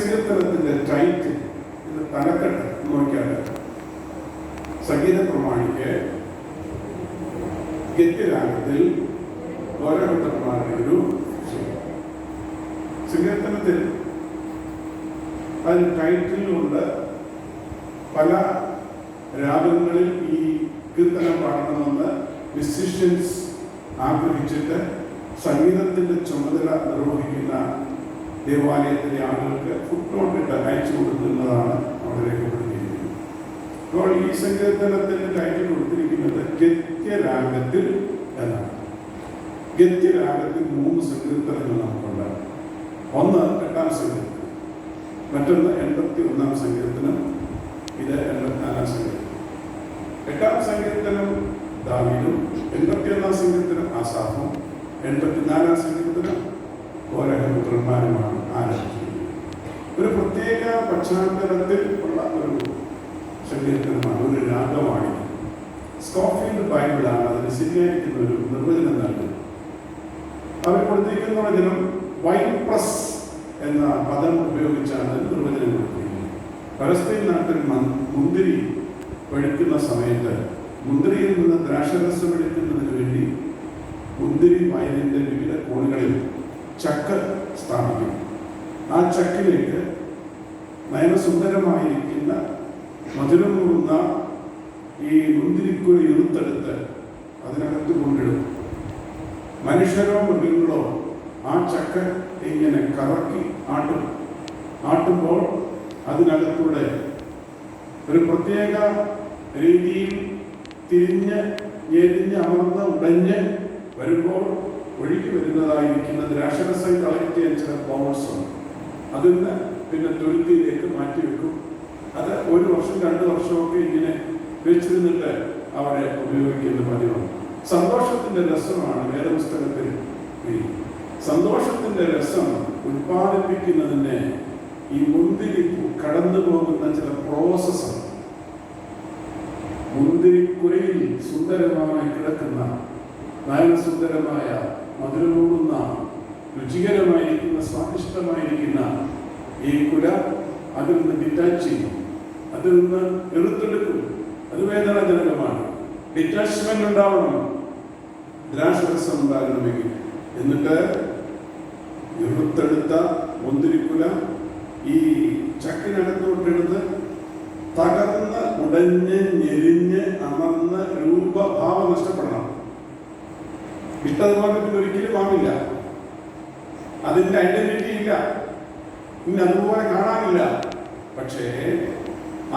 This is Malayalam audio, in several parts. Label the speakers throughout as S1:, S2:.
S1: സങ്കീർത്തനത്തിന്റെ ടൈറ്റിൽ തലക്കെട്ട് നോക്കിയാൽ സംഗീത പ്രമാണിക്ക് ഗദ്യരാഗത്തിൽ ഗൗരവത്തന്മാരുടെ ഒരു സങ്കീർത്തനത്തിൽ അതിന് ടൈറ്റിലുണ്ട്. പല രാഗങ്ങളിൽ ഈ കീർത്തനം പാടണമെന്ന് മ്യൂസിഷ്യൻസ് ആഗ്രഹിച്ചിട്ട് സംഗീതത്തിന്റെ ചുമതല നിർവഹിക്കുന്ന ദേവാലയത്തിലെ ആളുകൾക്ക് ഫുട്നോട്ടിട്ട് അയച്ചു കൊടുക്കുന്നതാണ് അവിടെ രേഖപ്പെടുത്തിയിരിക്കുന്നത്. അപ്പോൾ ഈ സങ്കീർത്തനത്തിന്റെ ടൈറ്റിൽ കൊടുത്തിരിക്കുന്നത് ഗദ്യരാഗത്തിൽ എന്നാണ്. ഗദ്യരാഗത്തിൽ 3 സങ്കീർത്തനങ്ങൾ നമുക്കുണ്ട്. ഒന്ന് 8-ാം സങ്കീർത്തനം, മറ്റൊന്ന് 81-ാം സങ്കീർത്തനം, ഇത് 84-ാം സങ്കീർത്തനം. 8-ാം സങ്കീർത്തനം ദാവീദും 81-ാം സങ്കീർത്തനം ആസാഫും 84-ാം സങ്കീർത്തനം കോരഹപുത്രന്മാരുമാണ് ആരംഭിക്കുന്നത്. ഒരു പ്രത്യേക പശ്ചാത്തലത്തിൽ ഉള്ള ഒരു സങ്കീർത്തനമാണ്, ഒരു രാഗമാണ്. സ്കോഫീൽഡ് ബൈബിളാണ് അതിന് ശരിയായിരിക്കുന്ന ഒരു നിർവചനം നൽകുന്നത്. അവർ കൊടുത്തിരിക്കുന്ന വചനം വൈൻ പ്രസ് എന്ന പദം ഉപയോഗിച്ചാണ് നിർവചനം കൊടുത്തിരിക്കുന്നത്. പലസ്തീൻ നാട്ടിൽ മുന്തിരി പഴുക്കുന്ന സമയത്ത് മുന്തിരിയിൽ നിന്ന് ദ്രാക്ഷരസം എടുക്കുന്നതിന് വേണ്ടി മുന്തിരി വയലിന്റെ വിവിധ കോണുകളിൽ ചക്ക് സ്ഥാപിക്കും. ആ ചക്കിലേക്ക് നയനസുന്ദരമായിരിക്കുന്ന മധുരമൂറുന്ന ഈ മുന്തിരിക്കുഴി ഇറുത്തെടുത്ത് അതിനകത്ത് കൊണ്ടിടും. മനുഷ്യരോ മൃഗങ്ങളോ ആ ചക്ക ഇങ്ങനെ കറക്കി ആട്ടുമ്പോൾ അതിനകത്തൂടെ ഒരു പ്രത്യേക രീതിയിൽ തിരിഞ്ഞ് ഞെരിഞ്ഞ് അമർന്ന് ഉടഞ്ഞ് വരുമ്പോൾ ഒഴുകി വരുന്നതായിരിക്കുന്ന ദ്രാക്ഷരസം കളക്ട് ചെയ്യാൻ ചില ബൗൾസ് ഉണ്ട്. അതിന്ന് പിന്നെ തുരുത്തിയിലേക്ക് മാറ്റിവെക്കും. അത് 1 വർഷം 2 വർഷമൊക്കെ ഇങ്ങനെ വെച്ചിരുന്നിട്ട് അവിടെ ഉപയോഗിക്കുന്ന പതിവാണ്. സന്തോഷത്തിന്റെ രസമാണ് വേദപുസ്തകത്തിൽ. സന്തോഷത്തിന്റെ രസം ഉത്പാദിപ്പിക്കുന്നതിന് ഈ മുന്തിരി കടന്നു പോകുന്ന ചില പ്രോസസ്സാണ്. മുന്തിരിക്കുരയിൽ സുന്ദരമായി കിടക്കുന്ന നയനസുന്ദരമായ മധുരമൂടുന്ന രുചികരമായിരിക്കുന്ന സ്വാദിഷ്ടമായിരിക്കുന്ന ഈ കുല അതിൽ നിന്ന് ഡിറ്റാച്ച് ചെയ്യും, അതിൽ നിന്ന് എറുത്തെടുക്കും. അത് വേദനാജനകമാണ്. ഡിറ്റാച്ച്മെന്റ് ഉണ്ടാവണം, ദ്രാക്ഷരസം ഉണ്ടാകണമെങ്കിൽ. എന്നിട്ട് എറുത്തെടുത്ത മുന്തിരിക്കുല ഈ ചക്കിനകത്തോട്ടെടുത്ത് തകർന്ന് ഉടഞ്ഞ് ഞെരിഞ്ഞ് അമർന്ന് രൂപഭാവം നഷ്ടപ്പെടണം. ഇഷ്ടതുപോലെ പിന്നെ ഒരിക്കലും ആവില്ല. അതിന്റെ ഐഡന്റിറ്റി ഇല്ല, പിന്നെ അതുപോലെ കാണാനില്ല. പക്ഷേ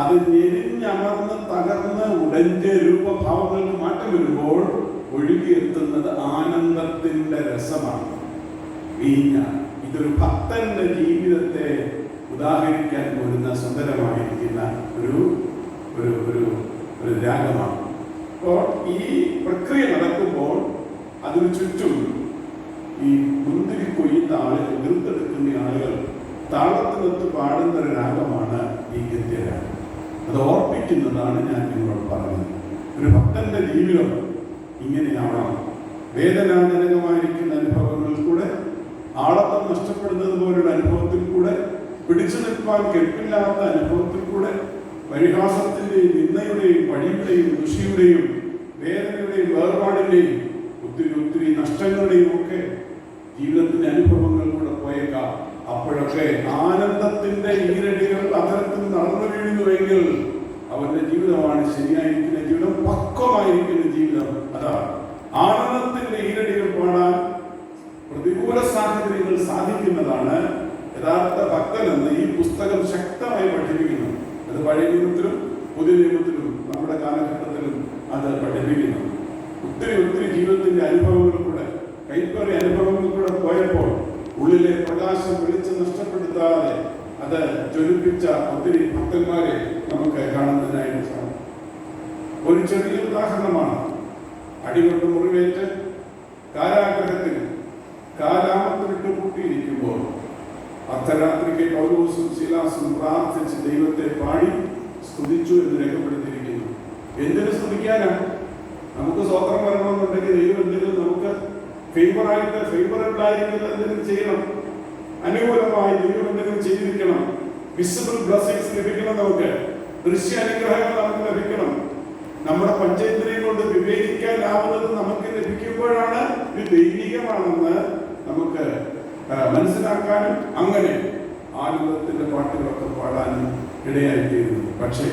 S1: അത് ഞെരിഞ്ഞമർന്ന് തകർന്ന് ഉടഞ്ഞ രൂപഭാവങ്ങൾക്ക് മാറ്റം വരുമ്പോൾ ഒഴുകിയെത്തുന്നത് ആനന്ദത്തിന്റെ രസമാണ്, വീഞ്ഞാണ്. ഇതൊരു ഭക്തന്റെ ജീവിതത്തെ ഉദാഹരിക്കാൻ പോരുന്ന സുന്ദരമായിരിക്കുന്ന ഒരു ഒരു ഒരു ഒരു രാഗമാണ്. അപ്പോൾ ഈ പ്രക്രിയ നടക്കുമ്പോൾ അതിനു ചുറ്റും ഈ മുന്തിരി കൊയ്യുന്ന ആളുകൾ, നിർക്കെടുക്കുന്ന ആളുകൾ താളത്തിനൊത്ത് പാടുന്ന ഒരു രാഗമാണ് ഈ ഗദ്യരാഗം. അത് ഓർപ്പിക്കുന്നതാണ് ഞാൻ നിങ്ങളോട് പറഞ്ഞത്. ഒരു ഭക്തന്റെ ജീവിതം ഇങ്ങനെയാവണം. വേദനാജനകമായിരിക്കുന്ന അനുഭവങ്ങളിൽ കൂടെ, ആളത്വം നഷ്ടപ്പെടുന്നത് പോലുള്ള അനുഭവത്തിൽ കൂടെ, പിടിച്ചു നിൽക്കാൻ കെൽപ്പില്ലാത്ത അനുഭവത്തിൽ കൂടെ, പരിഹാസത്തിന്റെയും നിന്ദയുടെയും പഴിയുടെയും ദുഷിയുടെയും വേദനയുടെയും വേർപാടിന്റെയും ഒത്തിരി നഷ്ടങ്ങളുടെയും ഒക്കെ ജീവിതത്തിന്റെ അനുഭവങ്ങൾ കൂടെ പോയേക്കാം. അപ്പോഴൊക്കെ ആനന്ദത്തിന്റെ ഈരടികൾ അത്തരത്തിൽ നടന്നു വീഴുന്നുവെങ്കിൽ അവന്റെ ജീവിതമാണ് ശരിയായിരിക്കുന്ന ജീവിതം, പക്വമായിരിക്കുന്ന ജീവിതം. അതാണ് ആനന്ദത്തിന്റെ ഈരടികൾ പാടാൻ പ്രതികൂല സാഹചര്യങ്ങൾ സാധിക്കുന്നതാണ് യഥാർത്ഥ ഭക്തനെന്ന് ഈ പുസ്തകം ശക്തമായി പഠിപ്പിക്കുന്നു. അത് പഴയ നിയമത്തിലും പുതിയ നിയമത്തിലും നമ്മുടെ കാലഘട്ടത്തിലും അത് പഠിപ്പിക്കുന്നു. ഒത്തിരി ജീവിതത്തിന്റെ അനുഭവങ്ങൾ കൂടെ, കൈപ്പറിയ അനുഭവങ്ങൾ കൂടെ പോയപ്പോൾ ഉള്ളിലെ പ്രകാശം വെളിച്ചം നഷ്ടപ്പെടുത്താതെ അത് ജ്വലിപ്പിച്ച ഒത്തിരി ഭക്തന്മാരെ നമുക്ക് കാണുന്നതിനായിട്ട് സാധിക്കും. ഒരു ചെറിയ ഉദാഹരണമാണ്. അടികൊണ്ട് മുറിവേറ്റ് കാരാഗ്രഹത്തിൽ കാലാമത്തിലിട്ട് കൂട്ടിയിരിക്കുമ്പോൾ അർദ്ധരാത്രിക്ക് പൗലോസും ശീലാസും പ്രാർത്ഥിച്ച് ദൈവത്തെ പാടി സ്തുതിച്ചു എന്ന് രേഖപ്പെടുത്തിയിരിക്കുന്നു. എന്തിനു സ്തുതിക്കാനാണ്? നമുക്ക് സ്വതന്ത്രം വരണമെന്നുണ്ടെങ്കിൽ ദൈവം എന്തെങ്കിലും നമുക്ക് ഫേവറായിട്ട് ഫേവറബിൾ ആയിരിക്കുന്നത് എന്തെങ്കിലും ചെയ്യണം. അനുകൂലമായി ദൈവം എന്തെങ്കിലും ചെയ്തിരിക്കണം. വിസിബിൾ ബ്ലെസ്സിങ്സ് ലഭിക്കണം. നമുക്ക് ദൃശ്യ അനുഗ്രഹങ്ങൾ നമുക്ക് ലഭിക്കണം. നമ്മുടെ പഞ്ചേന്ദ്രിയം കൊണ്ട് വിവേചിക്കാനാവുന്നത് നമുക്ക് ലഭിക്കുമ്പോഴാണ് ഇത് ദൈവികമാണെന്ന് നമുക്ക് മനസ്സിലാക്കാനും അങ്ങനെ ആനന്ദത്തിന്റെ പാട്ടുകളൊക്കെ പാടാനും ഇടയായിത്തീരുന്നു. പക്ഷേ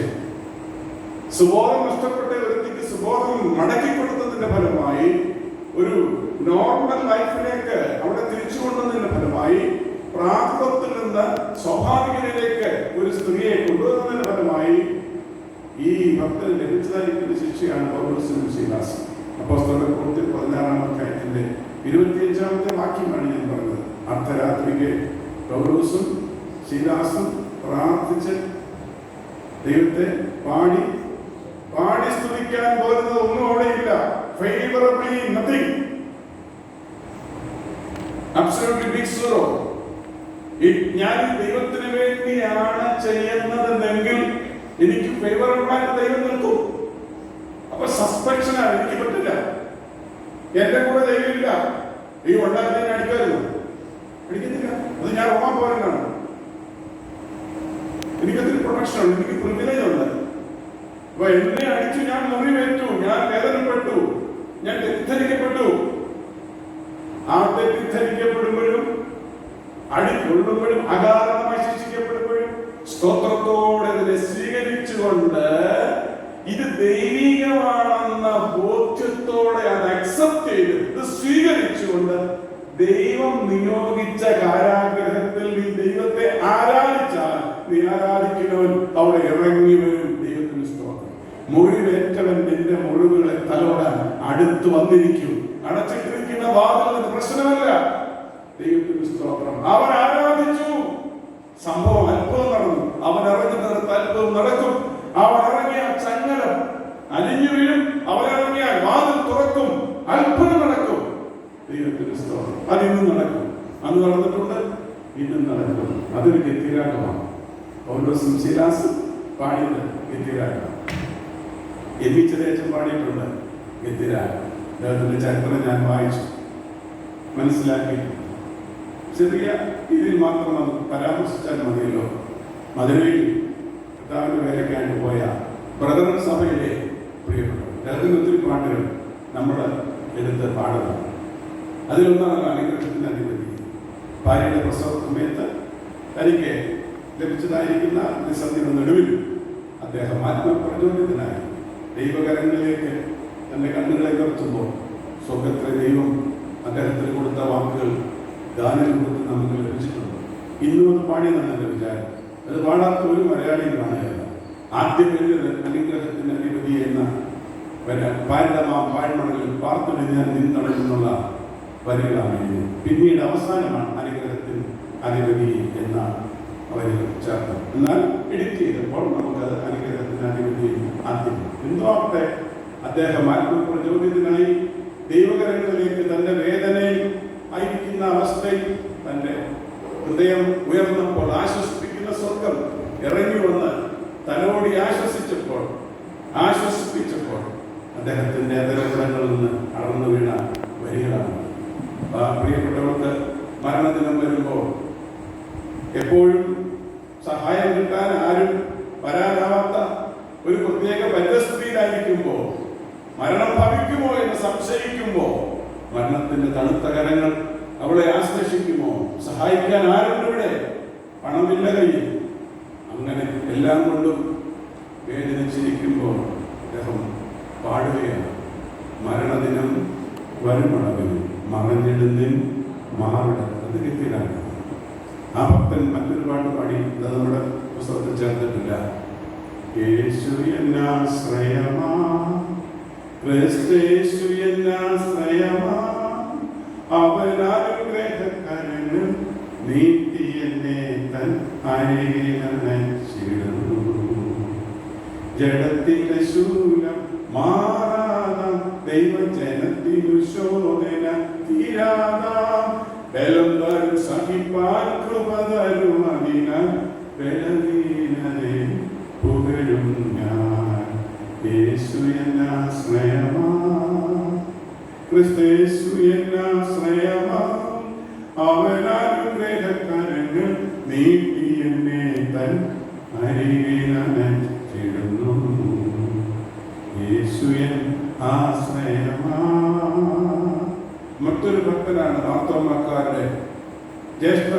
S1: സുബോധം നഷ്ടപ്പെട്ട വ്യക്തിക്ക് സുബോധം മടക്കി കൊടുത്തതിന്റെ ഫലമായി ഒരു നോർമൽ ലൈഫിലേക്ക് അവിടെ തിരിച്ചു കൊണ്ടുവന്നതിന്റെ ഫലമായി പ്രാകൃതത്തിൽ നിന്ന് സ്വാഭാവികതയിലേക്ക് ഒരു സ്ത്രീയെ കൊണ്ടുവന്നതിന്റെ ഫലമായി ഈ ഭക്തന് ലഭിച്ചതായിരിക്കുന്ന ശിക്ഷയാണ് പൗലോസിനും ശീലാസും. അപ്പോസ്തലപ്രവൃത്തി 16-ാം അധ്യായത്തിന്റെ 25-ാമത്തെ വാക്യമാണ് ഞാൻ പറഞ്ഞത്. അർദ്ധരാത്രിക്ക് പൗലോസും ശീലാസും പ്രാർത്ഥിച്ച് ദൈവത്തെ പാടി സ്തുതിക്കാൻ പോരുന്നത് ഒന്നും അവിടെയില്ല. Favourably nothing, absolutely big zero. ഞാൻ ദൈവത്തിന് വേണ്ടിയാണ് ചെയ്യുന്നതെങ്കിൽ എനിക്ക് ഫേവറബിളായിട്ട് ദൈവം നിൽക്കും. അപ്പൊ സസ്പെൻഷനാണ്, എനിക്ക് പറ്റില്ല. എന്റെ കൂടെ ദൈവമില്ല. ഈ ഉണ്ടാക്കി അടിക്കായിരുന്നു, അടിക്കുന്നില്ല. അത് ഞാൻ ഓർമ്മ പോരാണ്. എനിക്കതിന് പ്രൊട്ടക്ഷൻ ഉണ്ട്, എനിക്ക് പ്രിവിലേജ് ഉണ്ട്. അപ്പൊ എന്നെ അടിച്ചു, ഞാൻ മുറിവേറ്റു, ഞാൻ വേദനപ്പെട്ടു, ഞാൻ തെറ്റിദ്ധരിക്കപ്പെട്ടു. ആ തെറ്റിദ്ധരിക്കപ്പെടുമ്പോഴും അടികൊള്ളുമ്പോഴും അകാരണമായി ശിക്ഷിക്കപ്പെടുമ്പോഴും സ്തോത്രത്തോടെ ഇതിനെ സ്വീകരിച്ചുകൊണ്ട് ഇത് ദൈവികമാണെന്ന ബോധ്യത്തോടെ അത് അക്സെപ്റ്റ് ചെയ്ത് ഇത് സ്വീകരിച്ചുകൊണ്ട് ദൈവം നിയോഗിച്ച കാരാഗ്രഹത്തിൽ നീ ദൈവത്തെ ആരാധിച്ചാൽ നീ ആരാധിക്കുന്നവൻ അവിടെ ഇറങ്ങി വരും. ദൈവത്തിന് സ്തോത്രം. മുറിവേറ്റവൻ നിന്റെ മുറിവുകളെ തലോടാൻ അടുത്ത് വന്നിരിക്കും. അടച്ചിട്ടിരിക്കുന്ന വാതിലിന് പ്രശ്നമല്ല. ദൈവത്തിന് സ്തോത്രം. അവൻ ആരാധിച്ചു, സംഭവം അത്ഭുതം നടന്നു. അവൻ ഇറങ്ങുന്നിടത്ത് അത്ഭുതം നടക്കും. അവൻ ഇറങ്ങിയ ചങ്ങലം അലിഞ്ഞു വീഴും. അവൻ ഇറങ്ങിയാൽ വാതിൽ തുറക്കും, അത്ഭുതം നടക്കും. ദൈവത്തിന് സ്തോത്രം. അതിന്നും നടക്കും. അന്ന് നടന്നിട്ടുണ്ട്, ഇന്നും നടക്കും. അതൊരു ഗതിരാഗമാണ്. പൗലോസും ശീലാസും പാടിയത് ഗതിരാഗം. എബിച്ചതേച്ചൻ പാടിയിട്ടുണ്ട് ഗതിരാഗം. അദ്ദേഹത്തിന്റെ ചരിത്രം ഞാൻ വായിച്ചു, മനസ്സിലാക്കി. ചെറിയ രീതിയിൽ മാത്രം നമുക്ക് പരാമർശിച്ചാൽ മതിയല്ലോ. മധുരയിൽ കർത്താവിന്റെ വേലയ്ക്കായിട്ട് പോയ ബ്രദറൻ സഭയിലെ പ്രിയപ്പെട്ടു അദ്ദേഹത്തിന് ഒത്തിരി പാട്ടുകൾ നമ്മൾ എടുത്ത് പാടുന്നു. അതിലൊന്നാണ് അനുഗ്രഹത്തിന്റെ അധിപതി. ഭാര്യയുടെ പ്രസവ സമയത്ത് തനിക്ക് ലഭിച്ചതായിരിക്കുന്ന പ്രതിസന്ധിയുടെ നടുവിൽ അദ്ദേഹം ആത്മപ്രചോദിതനായി ദൈവകരങ്ങളിലേക്ക് തന്റെ കണ്ണുകളെ നിർത്തുമ്പോൾ സ്വർഗത്തിലെ ദൈവം അദ്ദേഹത്തിന് കൊടുത്ത വാക്കുകൾ ഗാനരൂപത്തിൽ നമുക്ക് ലഭിച്ചിട്ടുണ്ട്. ഇന്നും അത് പാടിയെന്നാണ് എൻ്റെ വിചാരം. അത് പാടാത്ത ഒരു മലയാളിയും കാണുകയില്ല. ആദ്യം എഴുതിയത് അനുഗ്രഹത്തിന്റെ അധിപതി എന്ന പാരിടമാം പാഴ്മണലിൽ പാർത്തുവിനെ ഞാൻ നിന്നടങ്ങുന്നുള്ള വരികളാണ് എഴുതിയത്. പിന്നീട് അവസാനമാണ് അനുഗ്രഹത്തിന് അധിപതി എന്ന വരികൾ ചേർത്തത്. എന്നാൽ എഡിറ്റ് ചെയ്തപ്പോൾ നമുക്കത് അനുഗ്രഹത്തിന് അധിപതി ആദ്യം എന്തോട്ടെ അദ്ദേഹം ആത്മപ്രചോദിതനായി ദൈവകരങ്ങളിലേക്ക് തന്റെ വേദനയിൽ ആയിരിക്കുന്ന അവസ്ഥയിൽ തന്റെ ഹൃദയം ഉയർന്നപ്പോൾ ആശ്വസിപ്പിക്കുന്ന സ്വർഗം ഇറങ്ങി വന്ന് തലോടി ആശ്വസിപ്പിച്ചപ്പോൾ അദ്ദേഹത്തിന്റെ അതരങ്ങളിൽ നിന്ന് അടർന്നു വീണ വരികളാണ്. പ്രിയപ്പെട്ടവർക്ക് മരണദിനം വരുമ്പോൾ എപ്പോഴും സഹായം കിട്ടാൻ ആരും വരാനാവാത്ത ഒരു പ്രത്യേക പരിതസ്ഥിതിയിലായിരിക്കുമ്പോൾ, മരണം ഭവിക്കുമോ എന്ന് സംശയിക്കുമ്പോൾ, മരണത്തിന്റെ തണുത്ത കരങ്ങൾ അവളെ ആശ്ലേഷിക്കുമോ, സഹായിക്കാൻ ആരുണ്ട് ഇവിടെ, പണമില്ല കയ്യിൽ, അങ്ങനെ എല്ലാം കൊണ്ടും വേദനിച്ചിരിക്കുമ്പോൾ അദ്ദേഹം പാടുകയാണ്. മരണദിനം വരുമളവിൽ മറഞ്ഞിടുന്നിൻ മാറിട. അത് കിട്ടിയതാണ്. ആ ഭക്തൻ മറ്റൊരു പാട്ട് പാടി, അത് നമ്മുടെ പുസ്തകത്തിൽ ചേർത്തിട്ടില്ല. യേശു എന്നാശ്രയമാ, ക്രിസ്തേശു എന്നാശ്രയമാ, അവനാനുഗ്രഹകരങ്ങൾ നീട്ടി എന്നെ തൻ അരികിലണച്ചിടുന്നു. ജഡത്തിലെ ശൂലം മാറാതാം, ദൈവജനത്തിനു ശോധന തീരാതാം, ബലം തരും സഹിപ്പാൻ കൃപ തരും അതിനാൽ ബലഹീനരെ പുകഴും ഞാൻ. യേശു എന്നാശ്രയമാ, ക്രിസ്തേശു എന്നാശ്രയമാ, അവനാനുഗ്രഹകരങ്ങൾ നീട്ടി എന്നെ തൻ അരികിലണച്ചിടുന്നു. യേശുവൻ ആശ്രയമാ. മറ്റൊരു ഭക്തനാണ് മാർത്തോമാക്കാരുടെ ജ്യേഷ്ഠ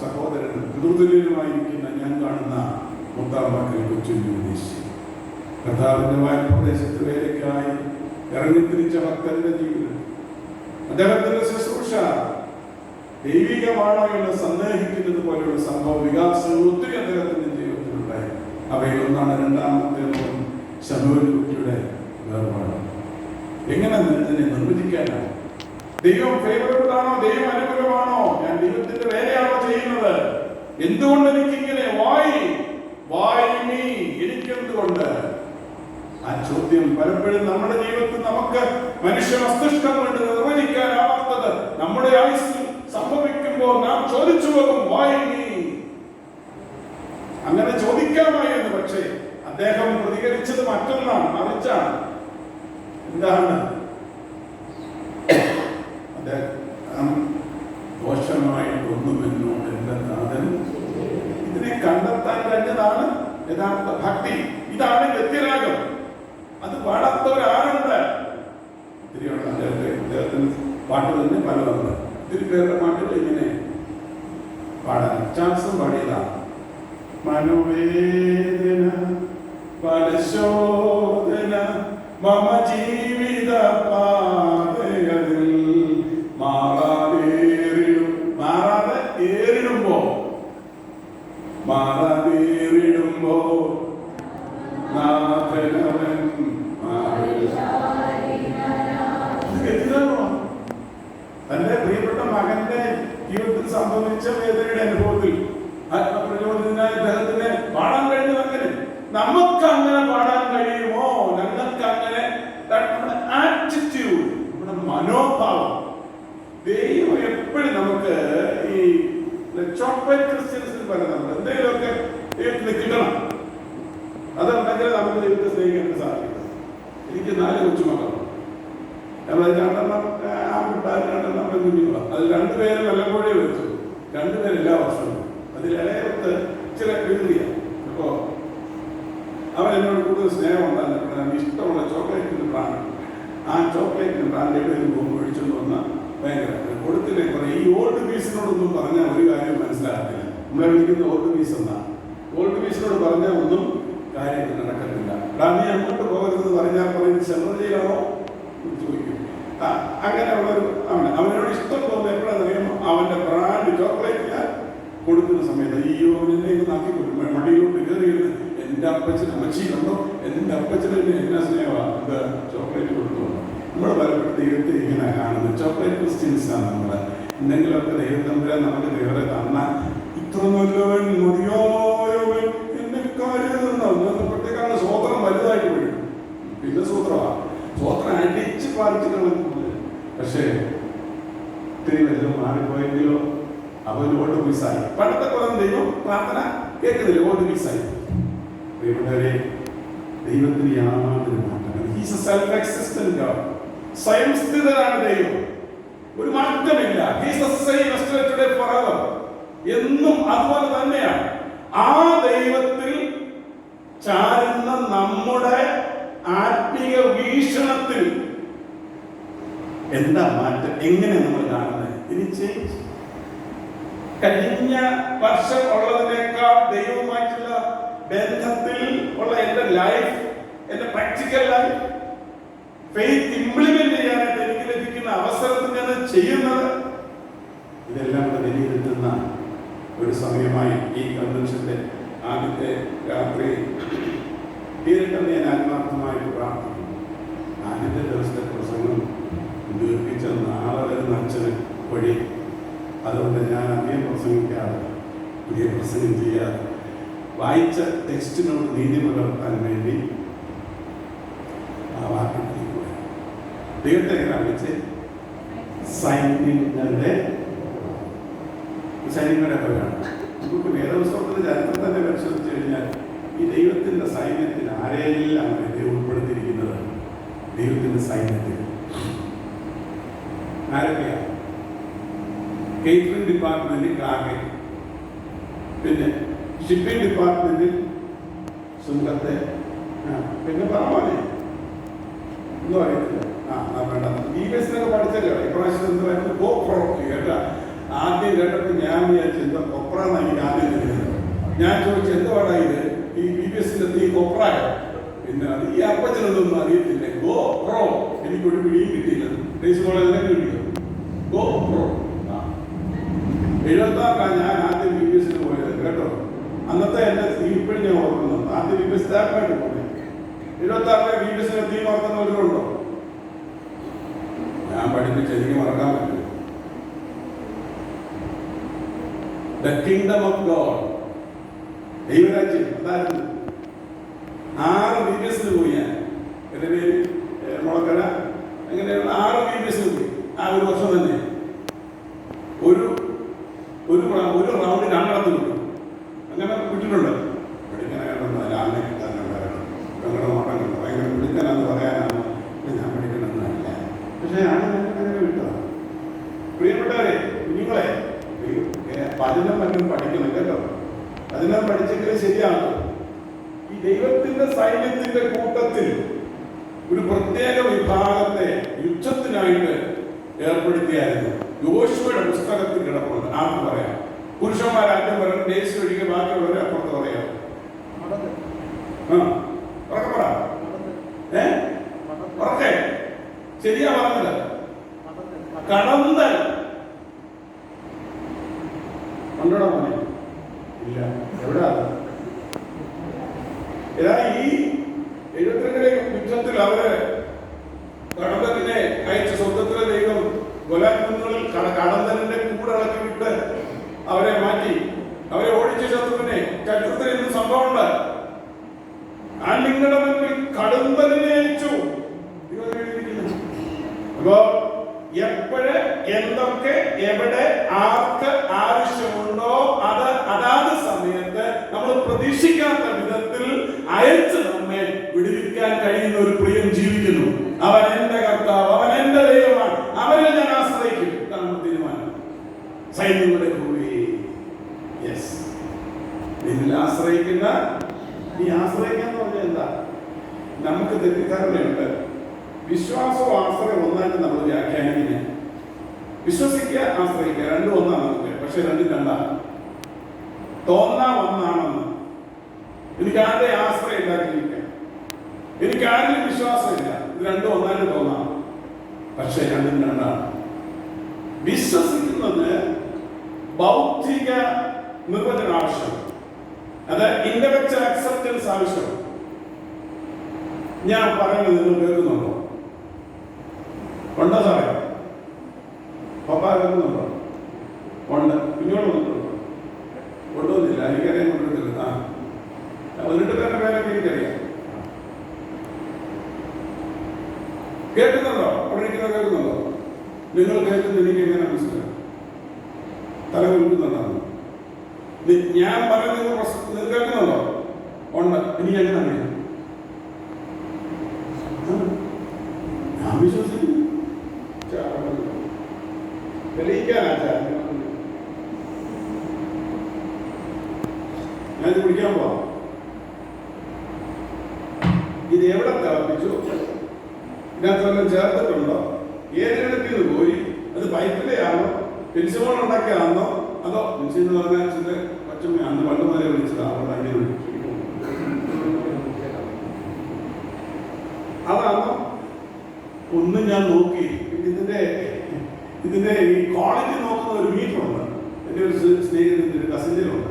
S1: സഹോദരൻ ദുർതുല്യനുമായിരിക്കുന്ന ഞാൻ കാണുന്ന മുത്താമാക്കൽ കൊച്ചുണ്ണീശി. കർത്താവിന്റെ വായ്പദേശത്ത് വേലയ്ക്കായി ഇറങ്ങിത്തിരിച്ച ഭക്തന്റെ ജീവിതം, അദ്ദേഹത്തിന്റെ ശുശ്രൂഷ ദൈവികമാണോ എന്ന് സന്ദേഹിക്കുന്നത് പോലെയുള്ള സംഭവ വികാസങ്ങൾ ഒത്തിരി അദ്ദേഹത്തിന്റെ ജീവിതത്തിലുണ്ടായി. അവയിലൊന്നാണ് രണ്ടാമത്തെ ശമൂവേൽ കുട്ടിയുടെ വേർപാട്. എങ്ങനെ ഇതിനെ നിർവചിക്കാനാണ്? ദൈവം ഫേവറബിൾ ആണോ? ദൈവം അനുകൂലമാണോ? ഞാൻ ദൈവത്തിന്റെ വേലയാണോ ചെയ്യുന്നത്? എന്തുകൊണ്ട് എനിക്കിങ്ങനെ എനിക്കെന്തുകൊണ്ട്? ആ ചോദ്യം പലപ്പോഴും നമ്മുടെ ജീവിതത്തിൽ നമുക്ക് മനുഷ്യ മസ്തിഷ്കം കൊണ്ട് നിർവചിക്കാനാവാത്തത് നമ്മുടെ ആയുസ്സിൽ സംഭവിക്കുമ്പോൾ നാം ചോദിച്ചു പോകും, അങ്ങനെ ചോദിക്കാമായിരുന്നു. പക്ഷേ അദ്ദേഹം പ്രതികരിച്ചത് മറ്റൊന്നാണ്, മറിച്ചാണ്. എന്താണ്? ദോഷമായിട്ടൊന്നും എന്നോട് എന്റെ നാഥൻ ഇതിനെ കണ്ടെത്താൻ കഴിഞ്ഞതാണ് യഥാർത്ഥ ഭക്തി. ഇതാണ് ഗദ്യരാഗം. അത് പാടാത്തവരാരുണ്ട്? ഒത്തിരിയുണ്ട്. അദ്ദേഹത്തിന് പാട്ട് തന്നെ പലതുണ്ട്. ഒത്തിരി പേരുടെ പാട്ടുകൾ ഇങ്ങനെ പാടാൻ ചാൻസും പാടിയതാണ്. മനോവേദന പരശോധന മമ ജീവിത പാതകളിൽ മാറാതെ ഏറിടുമ്പോ നാഥനവൻ തന്റെ പ്രിയപ്പെട്ട മകന്റെ ജീവിതത്തിൽ സംഭവിച്ച വേദനയുടെ അനുഭവത്തിൽ ആത്മപ്രചോദനായ അദ്ദേഹത്തിന് പാടാൻ കഴിഞ്ഞത് അങ്ങനെ. നമുക്ക് അങ്ങനെ പാടാൻ കഴിയുമോ? ഞങ്ങൾക്ക് അങ്ങനെ നമ്മുടെ ആറ്റിറ്റ്യൂഡ്, നമ്മുടെ മനോഭാവം. ദൈവം എപ്പോഴും നമുക്ക് ഈ ചോക്ലേറ്റ് ക്രിസ്ത്യൻസിന് പറയുന്നത് എന്തെങ്കിലുമൊക്കെ ദൈവത്തിന് കിട്ടണം. അതുണ്ടെങ്കിൽ നമുക്ക് ദൈവത്തെ സ്നേഹിക്കാൻ സാധിക്കും. എനിക്ക് 4 കൊച്ചുമക്കളാണ്. രണ്ടെണ്ണം ആൺകുട്ടികൾ, 2 പെൺകുട്ടികളാണ്. അതിൽ 2 പേര് വല്ലപ്പോഴേ വെച്ചു, 2 പേര് എല്ലാ വർഷവും. അതിൽ ഇളയത്ത് ചില എഴുതിയാണ്. അപ്പോ അവൻ എന്നോട് കൂടുതൽ സ്നേഹം ഉണ്ടാകുന്ന ഇഷ്ടമുള്ള ചോക്ലേറ്റിന്റെ ബ്രാൻഡ്, ആ ചോക്ലേറ്റിന്റെ ബ്രാൻഡ് എവിടെയും പോകുമ്പോൾ മേടിച്ചുകൊണ്ട് വന്ന ഭയങ്കര കൊടുത്തില്ലേ പറയും. ഈ ഓൾഡ് പീസിനോടൊന്നും പറഞ്ഞാൽ ഒരു കാര്യം മനസ്സിലാകത്തില്ല. നമ്മളെ വിളിക്കുന്ന ഓൾഡ് പീസ് എന്നാണ്. ഓൾഡ് പീസിനോട് പറഞ്ഞാൽ ഒന്നും കാര്യത്തിൽ നടക്കത്തില്ല. നീ അങ്ങോട്ട് പോകരുതെന്ന് പറഞ്ഞാൽ പറയുന്നത് ശബരിമലയിലാണോ ചോദിക്കും. അങ്ങനെയുള്ളൊരു അവനോട് ഇഷ്ടം തോന്നുന്നത് എപ്പോഴാണെന്ന് അറിയുമ്പോൾ അവന്റെ ബ്രാൻഡ് ചോക്ലേറ്റ് ഞാൻ കൊടുക്കുന്ന സമയത്ത് അയ്യോ അവനെ നാക്കിക്കൊടുക്കും. മടിയിലോട്ട് കയറിയിരുന്ന് എൻ്റെ അപ്പച്ചന് അമ്മച്ചിയിലുണ്ടോ, എൻ്റെ അപ്പച്ചന് എന്നാ സ്നേഹമാണ് എന്താ ചോക്ലേറ്റ് കൊടുത്തുകൊണ്ട്. നമ്മൾ പലപ്പോഴും ദൈവത്തെ ഇങ്ങനെ കാണുന്നത് ചോക്ലേറ്റ് ക്രിസ്ത്യൻസാണ്. നമ്മൾ എന്തെങ്കിലുമൊക്കെ ദൈവത്തമ്പുരാൻ നമുക്ക് ദൈവത്തെ തന്നാൽ ഇത്ര നല്ലവൻ മതിയായവൻ എന്നെ കാര്യമാണ് സ്വോത്രം വലുതായിട്ട് വീഴും. പിന്നെ സൂത്രമാണ് സ്വോത്രം അടിച്ച് പാലിച്ച് കളഞ്ഞു. പക്ഷേ ഒത്തിരി വലുതും മാറിപ്പോയെങ്കിലോ അവൻ ഓൾഡ് പീസായി. പണ്ടത്തെ കുറഞ്ഞ ദൈവം പ്രാർത്ഥന കേൾക്കുന്നില്ല, ഓൾഡ് പീസായി. പ്രിയപ്പെട്ടവരെ, ദൈവത്തിന് യാതൊരു മാറ്റമില്ല. He's A self existent God. സ്വയം സ്ഥിതനാണ് ദൈവം, ഒരു മാറ്റമില്ല. He's the same yesterday today Forever. എന്നും അതുപോലെ തന്നെയാണ്. ആ ദൈവത്തിൽ ചാരുന്ന നമ്മുടെ ആത്മീയ വീക്ഷണത്തിൽ എന്താ മാറ്റം? എങ്ങനെ നമ്മൾ കാണുന്നത്? ഇനി ചേഞ്ച് കഴിഞ്ഞ വർഷം ഉള്ളതിനേക്കാൾ ദൈവവുമായിട്ടുള്ള ബന്ധത്തിൽ ഉള്ള എൻ്റെ ലൈഫ്, എൻ്റെ പ്രാക്ടിക്കൽ ലൈഫ്, ഫെയ്ത്ത് ഇംപ്ലിമെന്റ് ചെയ്യാനായിട്ട് എനിക്ക് ലഭിക്കുന്ന അവസരത്തിൽ ഞാൻ ചെയ്യുന്നത്, ഇതെല്ലാം കൂടെ വിലയിരുത്തുന്ന ഒരു സമയമായി ഈ കൺവെൻഷന്റെ ആദ്യത്തെ രാത്രി തീരട്ടെന്ന് ഞാൻ ആത്മാർത്ഥമായിട്ട് പ്രാർത്ഥിക്കുന്നു. ആദ്യത്തെ ദിവസത്തെ പ്രസംഗം ദീർഘിച്ച നാളെ വരുന്ന അച്ഛന് വഴി, അതുകൊണ്ട് ഞാൻ അധികം പ്രസംഗിക്കാതെ പുതിയ പ്രസംഗം ചെയ്യാതെ വായിച്ച ടെക്സ്റ്റിനോട് നീതി പുലർത്താൻ വേണ്ടി ആ വാക്യത്തിലേക്ക് പോയി. ദൈവത്തെ എങ്ങനെ വിളിച്ച് സൈന്യങ്ങളുടെ പേരാണ്. നമുക്ക് വേദപുസ്തകത്തിന്റെ ചരിത്രം തന്നെ പരിശോധിച്ചു കഴിഞ്ഞാൽ ഈ ദൈവത്തിന്റെ സൈന്യത്തിൽ ആരെയെല്ലാം ദൈവം ഉൾപ്പെടുത്തിയിരിക്കുന്നത്? ദൈവത്തിന്റെ സൈന്യത്തിൽ ആരൊക്കെയാണ്? കേറ്ററിംഗ് ഡിപ്പാർട്ട്മെന്റ് ക്ലാർക്കെ, പിന്നെ ഷിപ്പിംഗ് ഡിപ്പാർട്ട്മെന്റിൽ സുഖത്തെ പിന്നെ പറയാമേ ഒന്നും അറിയത്തില്ല. വേണ്ട BBS പഠിച്ചല്ലോ. ഇപ്രാവശ്യം എന്തായിരുന്നു കോപ്രോ കേട്ടാ. ആദ്യം കേട്ടപ്പോൾ ഞാൻ വിചാരിച്ചു എന്താ കൊപ്രാന്ന് എനിക്ക് ആദ്യം தெரியாது. ഞാൻ ചോദിച്ചു എന്തുവാടാ ഇത് ഈ BBS ഈ കൊപ്രായോ? പിന്നെ അത് ഈ അപ്പച്ചനൊന്നും അറിയത്തില്ല. GoPro എനിക്കൊരു പിടിയും കിട്ടിയില്ല. എല്ലാം കിട്ടിയോ GoPro 76 ഞാൻ ആദ്യം BBS പോയത് കേട്ടോ. അന്നത്തെ എന്റെ ഇപ്പോഴും ഞാൻ ഓർക്കുന്നു. ആദ്യം BBS പോയത് 76 BBS തീ മറക്കുന്നവരുണ്ടോ? ഞാൻ പഠിപ്പിച്ച് എനിക്ക് മറക്കാൻ പറ്റും. ദ കിങ്ഡം ഓഫ് ഗോഡ്, ദൈവരാജ്യം അതായിരുന്നു. 6 BBS പോയി ഞാൻ. എൻ്റെ പേര് മുളക്കര. അങ്ങനെയുള്ള 6 BBS പോയി ആ ഒരു വർഷം തന്നെ. ഒരു റൗണ്ട് രണ്ടെണ്ണത്ത് കിട്ടും. അങ്ങനെ വിട്ടിട്ടുണ്ട്. പഠിക്കാനായിട്ടൊന്നും ആളിനെ കിട്ടാനുണ്ടായിരുന്നു. ഞങ്ങളുടെ മകൻ ഭയങ്കര വിളിക്കാനെന്ന് പറയാനാണ് ഞാൻ പഠിക്കണമെന്നല്ല. പക്ഷേ അങ്ങനെ വിട്ടതാണ്. പ്രിയപ്പെട്ടവരെ, കുഞ്ഞുങ്ങളെ, പതിനം മറ്റും പഠിക്കണം കേട്ടോ. പതിനം പഠിച്ചെങ്കിൽ ശരിയാണ്. ഈ ദൈവത്തിന്റെ സൈന്യത്തിന്റെ കൂട്ടത്തിൽ ഒരു പ്രത്യേക വിഭാഗത്തെ യുദ്ധത്തിനായിട്ട് ഏർപ്പെടുത്തിയായിരുന്നു. യോശുവയുടെ പുസ്തകത്തിൽ കിടപ്പുണ്ട്. ആർക്ക് പറയാം? പുരുഷന്മാരാദ്യം പറയും, ദേശീയ ഒഴികെ ബാക്കിയുള്ളവരെ അപ്പുറത്ത് പറയാം. പറ ശരിയാ പറഞ്ഞത്. കടന്തൽ ഉണ്ടോ മോനെ? ഇല്ല. എവിടാ? ഈ 72 യുദ്ധത്തിൽ അവര് കടന്തലിനെ അയച്ച സ്വർഗത്തിലെ ദൈവം കൊലാകുന്നുകളിൽ കടന്തലിന്റെ കൂടെ ഇളക്കി വിട്ട് അവരെ മാറ്റി. അവരെ ഓടിച്ച ശത്രുവിനെ ചരിത്രത്തിൽ ഇന്ന് സംഭവമുണ്ട്. നിങ്ങളുടെ മുൻപിൽ കടന്തലിനെ അയച്ചു. അപ്പോ എപ്പോഴ് എന്തൊക്കെ എവിടെ ആർക്ക് ആവശ്യമുണ്ടോ അത് അതാത് സമയത്ത് നമ്മൾ പ്രതീക്ഷിക്കാത്ത വിധത്തിൽ അയച്ച് നമ്മെ വിടുവിക്കാൻ കഴിയുന്ന ഒരു പ്രിയം ജീവിക്കുന്നു. അവൻ എന്റെ കർത്താവ്, അവൻ എന്റെ ദൈവമാണ്, അവനിൽ ഞാൻ ആശ്രയിക്കും. ഇതാണ് തീരുമാനം. സൈന്യങ്ങളുടെ നിന്നിൽ ആശ്രയിക്കുന്ന ഈ ആശ്രയിക്കാന്ന് പറഞ്ഞാൽ എന്താ? നമുക്ക് തെറ്റിദ്ധാരണയുണ്ട്. വിശ്വാസവും ആശ്രയം ഒന്നായിട്ട് നമ്മൾ വ്യാഖ്യാനിക്കുന്നത്. വിശ്വസിക്കുക, ആശ്രയിക്കുക രണ്ടും ഒന്നാണ് നമുക്ക്. പക്ഷെ രണ്ടും രണ്ടാണ്. തോന്നാം ഒന്നാണെന്ന്. എനിക്ക് ആരുടെ ആശ്രയം ഇല്ലാതിരിക്കാം, എനിക്ക് ആരിലും വിശ്വാസമില്ല. ഇത് രണ്ടും ഒന്നായിട്ട് തോന്നാം. പക്ഷെ രണ്ടും രണ്ടാണ്. വിശ്വസിക്കുന്നത് ബൗദ്ധിക നിർവചനം ആവശ്യം, അത് ഇന്റലക്ച്വൽ അക്സെപ്റ്റൻസ് ആവശ്യം. ഞാൻ പറയുന്നത് നിങ്ങൾ കേൾക്കുന്നുണ്ടോ? ഉണ്ടോ സാറേ? പപ്പ കേൾക്കുന്നുണ്ടോ? ഉണ്ട്. കുഞ്ഞോട് വന്നിട്ടുണ്ടോ? കൊണ്ടുവന്നില്ല. എനിക്കറിയാൻ കൊണ്ടുവന്നില്ല. 18 പേരുടെ പേരൊക്കെ എനിക്കറിയാം. കേൾക്കുന്നുണ്ടോ? അവിടെ ഇരിക്കുന്നത് കേൾക്കുന്നുണ്ടോ? നിങ്ങൾ കേൾക്കുന്നത് എനിക്ക് എങ്ങനെ മനസ്സിലാവും? തല കേൾക്കുന്നുണ്ടാകുന്നു. ഞാൻ പറയുന്നത് കേൾക്കുന്നുണ്ടോ? ഉണ്ട്. എനിക്ക് എങ്ങനെ അറിയാം? ഞാൻ വിശ്വസിക്കുന്നു. ഞാനിത് കുടിക്കാൻ പോവാം. ഇത് എവിടെ തിളപ്പിച്ചു? ഇതിനകത്ത് വല്ലതും ചേർത്തിട്ടുണ്ടോ? ഏത് കിടത്തിൽ നിന്ന് പോയി? അത് പൈപ്പിലെ ആണോ പെൻസിമോൾ ഉണ്ടാക്കിയാണോ? അതോ പെൻസിൽ എന്ന് പറഞ്ഞാൽ പച്ചമ്മ അന്ന് പണ്ട് മുതലേ വിളിച്ചതാ. അവിടെ അങ്ങനെ അതാണോ? ഒന്നും ഞാൻ നോക്കി. ഇതിന്റെ ഈ ക്വാളിറ്റി നോക്കുന്ന ഒരു മീറ്റർ ഉണ്ട്. എൻ്റെ ഒരു സ്നേഹിതൻ്റെ ഒരു കസിൻ്റെയിലുണ്ട്.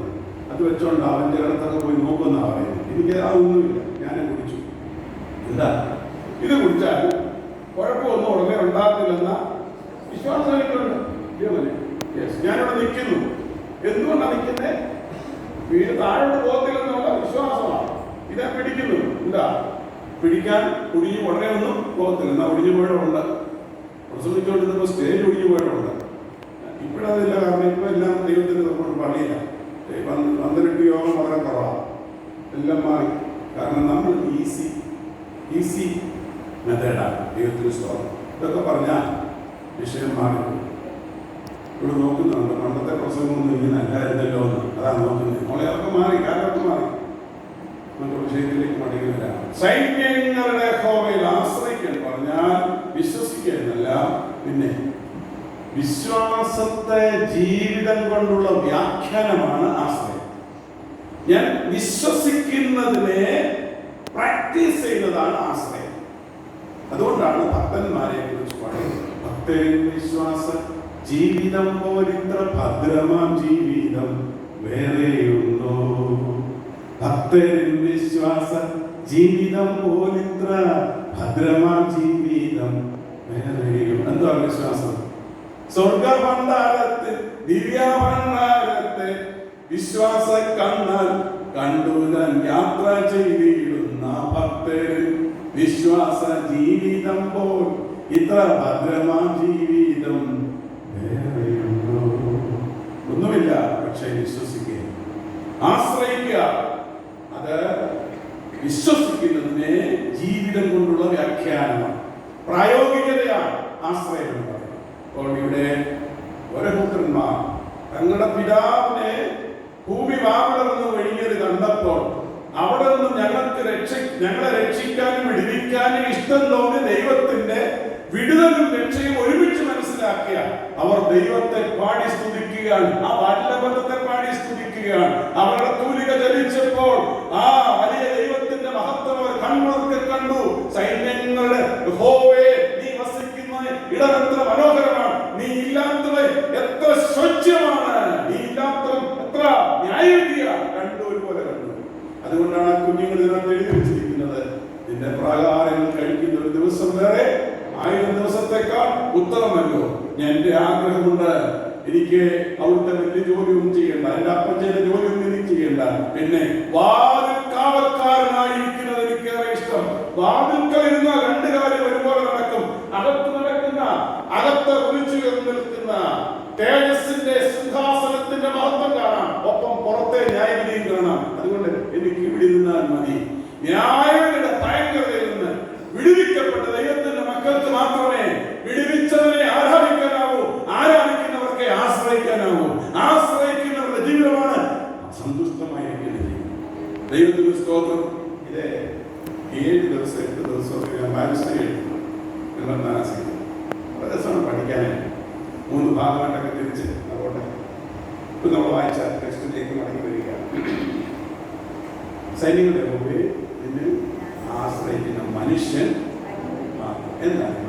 S1: അത് വെച്ചോണ്ട് അവൻ്റെ ഇടത്തൊക്കെ പോയി നോക്കുന്ന പറയുന്നത്. എനിക്ക് അതൊന്നുമില്ല. ഞാനെ കുടിച്ചു. എന്താ ഇത് കുടിച്ചാൽ കുഴപ്പമൊന്നും ഉടനെ ഉണ്ടാക്കില്ലെന്ന വിശ്വാസം എനിക്കുണ്ട്. ഞാനിവിടെ നിൽക്കുന്നു. എന്തുകൊണ്ടാണ് നിൽക്കുന്നത്? വീട് താഴോട്ട് പോകത്തില്ലെന്നുള്ള വിശ്വാസമാണ്. ഇതാ പിടിക്കുന്നു. എന്താ പിടിക്കാൻ ഒടിഞ്ഞു ഉടനെ ഒന്നും പോകത്തില്ല. എന്നാൽ ഒടിഞ്ഞു പോയതുണ്ട്. പ്രസവിച്ചുകൊണ്ടിരുന്നപ്പോൾ സ്റ്റേജ് ഒടിഞ്ഞു പോയതുണ്ട്. ഇപ്പോഴതില്ല. കാരണം ഇപ്പോൾ എല്ലാം ദൈവത്തിന് നമ്മൾ പണിയില്ല. 12 യോഗം വളരെ കുറവാണ്. എല്ലാം മാറി. കാരണം നമ്മൾ ഈസി മെത്തേഡാണ്. ദൈവത്തിന് സ്തോത്രം. ഇതൊക്കെ പറഞ്ഞാൽ വിഷയം മാറി. ഇവിടെ നോക്കുന്നുണ്ട്. പണ്ടത്തെ പ്രസംഗമൊന്നും ഇങ്ങനെ അല്ലായിരുന്നല്ലോ എന്ന്. അതാണ് നോക്കുന്നത്. നമ്മളെയൊക്കെ മാറി, കാലമൊക്കെ മാറി. മറ്റു വിഷയത്തിലേക്ക് മടങ്ങി വരാം. സൈന്യങ്ങളുടെ യഹോവയിൽ ആശ്രയിക്കാൻ പറഞ്ഞാൽ വിശ്വസിക്കുക എന്നല്ല, പിന്നെ വിശ്വാസത്തെ ജീവിതം കൊണ്ടുള്ള വ്യാഖ്യാനമാണ് ആശ്രയം. ഞാൻ വിശ്വസിക്കുന്നതിനെ പ്രാക്ടീസ് ചെയ്യുന്നതാണ് ആശ്രയം. അതുകൊണ്ടാണ് ഭക്തന്മാരെ കുറിച്ച് പറയുന്നത്, ഭക്തരിൽ വിശ്വാസ ജീവിതം പോലിത്ര ഭദ്രമാം ജീവിതം വേറെയുണ്ടോ? ഭക്തരിൽ വിശ്വാസ ജീവിതം പോലിത്ര ഭദ്രമാം ജീവിതം വേറെയും. എന്താ വിശ്വാസം? സ്വർഗഭണ്ഡാരത്തിൽ ദിവ്യഭണ്ഡാരത്തെ വിശ്വാസ കണ്ണാൽ കണ്ടുതാൻ യാത്ര ചെയ്തിടുന്ന ഭക്തരിൽ വിശ്വാസ ജീവിതം പോൽ ഇത്ര ഭദ്രമാം ജീവിതം വേറെയുണ്ടോ? ഒന്നുമില്ല, പക്ഷെ വിശ്വസിക്കുക, ആശ്രയിക്കുക. അത് വിശ്വസിക്കുന്നതിനെ ജീവിതം കൊണ്ടുള്ള വ്യാഖ്യാനമാണ്, പ്രായോഗികതയാണ് ആശ്രയം എന്ന് പറയുന്നത്. അപ്പോൾ ഇവിടെ ഓരോ പുത്രന്മാർ തങ്ങളുടെ പിതാവിനെ ഭൂമി വാവിളർന്ന് ഒഴുകിയത് കണ്ടപ്പോൾ അവിടെ നിന്ന് ഞങ്ങളെ രക്ഷിക്കാനും വിടുവിക്കാനും ഇഷ്ടം തോന്നി ദൈവത്തിന്റെ വിടുതലും രക്ഷയും ഒരുമിച്ച് മനസ്സിലാക്കിയ അവർ ദൈവത്തെ പാടി സ്തുതിക്കുകയാണ്. ആ ബാല്യബന്ധത്തെ പാടി സ്തുതിക്കുകയാണ്. അവരുടെ തൂലിക ചലിച്ചപ്പോൾ ആ വലിയ ദൈവത്തിന്റെ മഹത്വം അവർ കണ്ണുകൾക്ക് കണ്ടു. സൈന്യങ്ങളുടെ യഹോവേ, നീ വസിക്കുന്ന ഇടം എത്ര മനോഹരമാണ്, നീ ഇല്ലാത്തവ എത്ര സ്വച്ഛമാണ്, നീ ഇല്ലാത്തവ എത്ര ന്യായവിധിയ, കണ്ടു ഒരുപോലെ കണ്ടു. അതുകൊണ്ടാണ് ആ കുഞ്ഞുങ്ങൾ ഇതിനകത്ത് എഴുതി വെച്ചിരിക്കുന്നത്, നിന്റെ പ്രാകാരങ്ങൾ കഴിക്കുന്ന ഒരു ദിവസം വേറെ 1000 ദിവസത്തേക്കാൾ ഉത്തമമല്ലോ. എന്റെ ആഗ്രഹമുണ്ട്, എനിക്ക് അവിടുത്തെ വലിയ ജോലിയൊന്നും ചെയ്യണ്ട, എന്റെ അപ്പച്ചയുടെ ജോലിയൊന്നും എനിക്ക് ചെയ്യണ്ട, പിന്നെ വാതിൽ കാവൽക്കാരനായിരിക്കുന്നത് എനിക്കേറെ ഇഷ്ടം. വാതിൽക്കൽ ഇരുന്ന 2 കാര്യം ഒരുപോലെ നടക്കും. അകത്ത് നടക്കുന്ന, അകത്ത് കുറിച്ചു നിൽക്കുന്ന തേജസ്സിന്റെ സിംഹാസനത്തിന്റെ മഹത്വം കാണാം, ഒപ്പം പുറത്തെ ന്യായവിധിയും കാണാം. അതുകൊണ്ട് എനിക്ക് ഇവിടെ നിന്നാൽ മതി. ന്യായവിധിയുടെ ഭയങ്കരതയിൽ നിന്ന് വിടുവിക്കപ്പെട്ട ദൈവത്തിന്റെ മക്കൾക്ക് മാത്രമേ വിടുവിച്ചവനെ ആരാധിക്കാനാവൂ, ആരാധിക്കുന്നവർക്ക് ആശ്രയിക്കാനാവൂ. ആശ്രയിക്കുന്നവരുടെ ജീവിതമാണ് സന്തുഷ്ടമായിരിക്കുന്നത്. ദൈവത്തിന് സ്തോത്രം. ഇത് 7 ദിവസം 8 ദിവസം രസമാണ് പഠിക്കാനായിട്ട്. 3 ഭാഗമായിട്ടൊക്കെ തിരിച്ച് അതുകൊണ്ട് ഇപ്പൊ നമ്മൾ വായിച്ച ടെക്സ്റ്റിലേക്ക് മടങ്ങി വരികയാണ്. സൈന്യങ്ങളുടെ മുമ്പിൽ ഇതിന് ആശ്രയിക്കുന്ന മനുഷ്യൻ എന്താണ്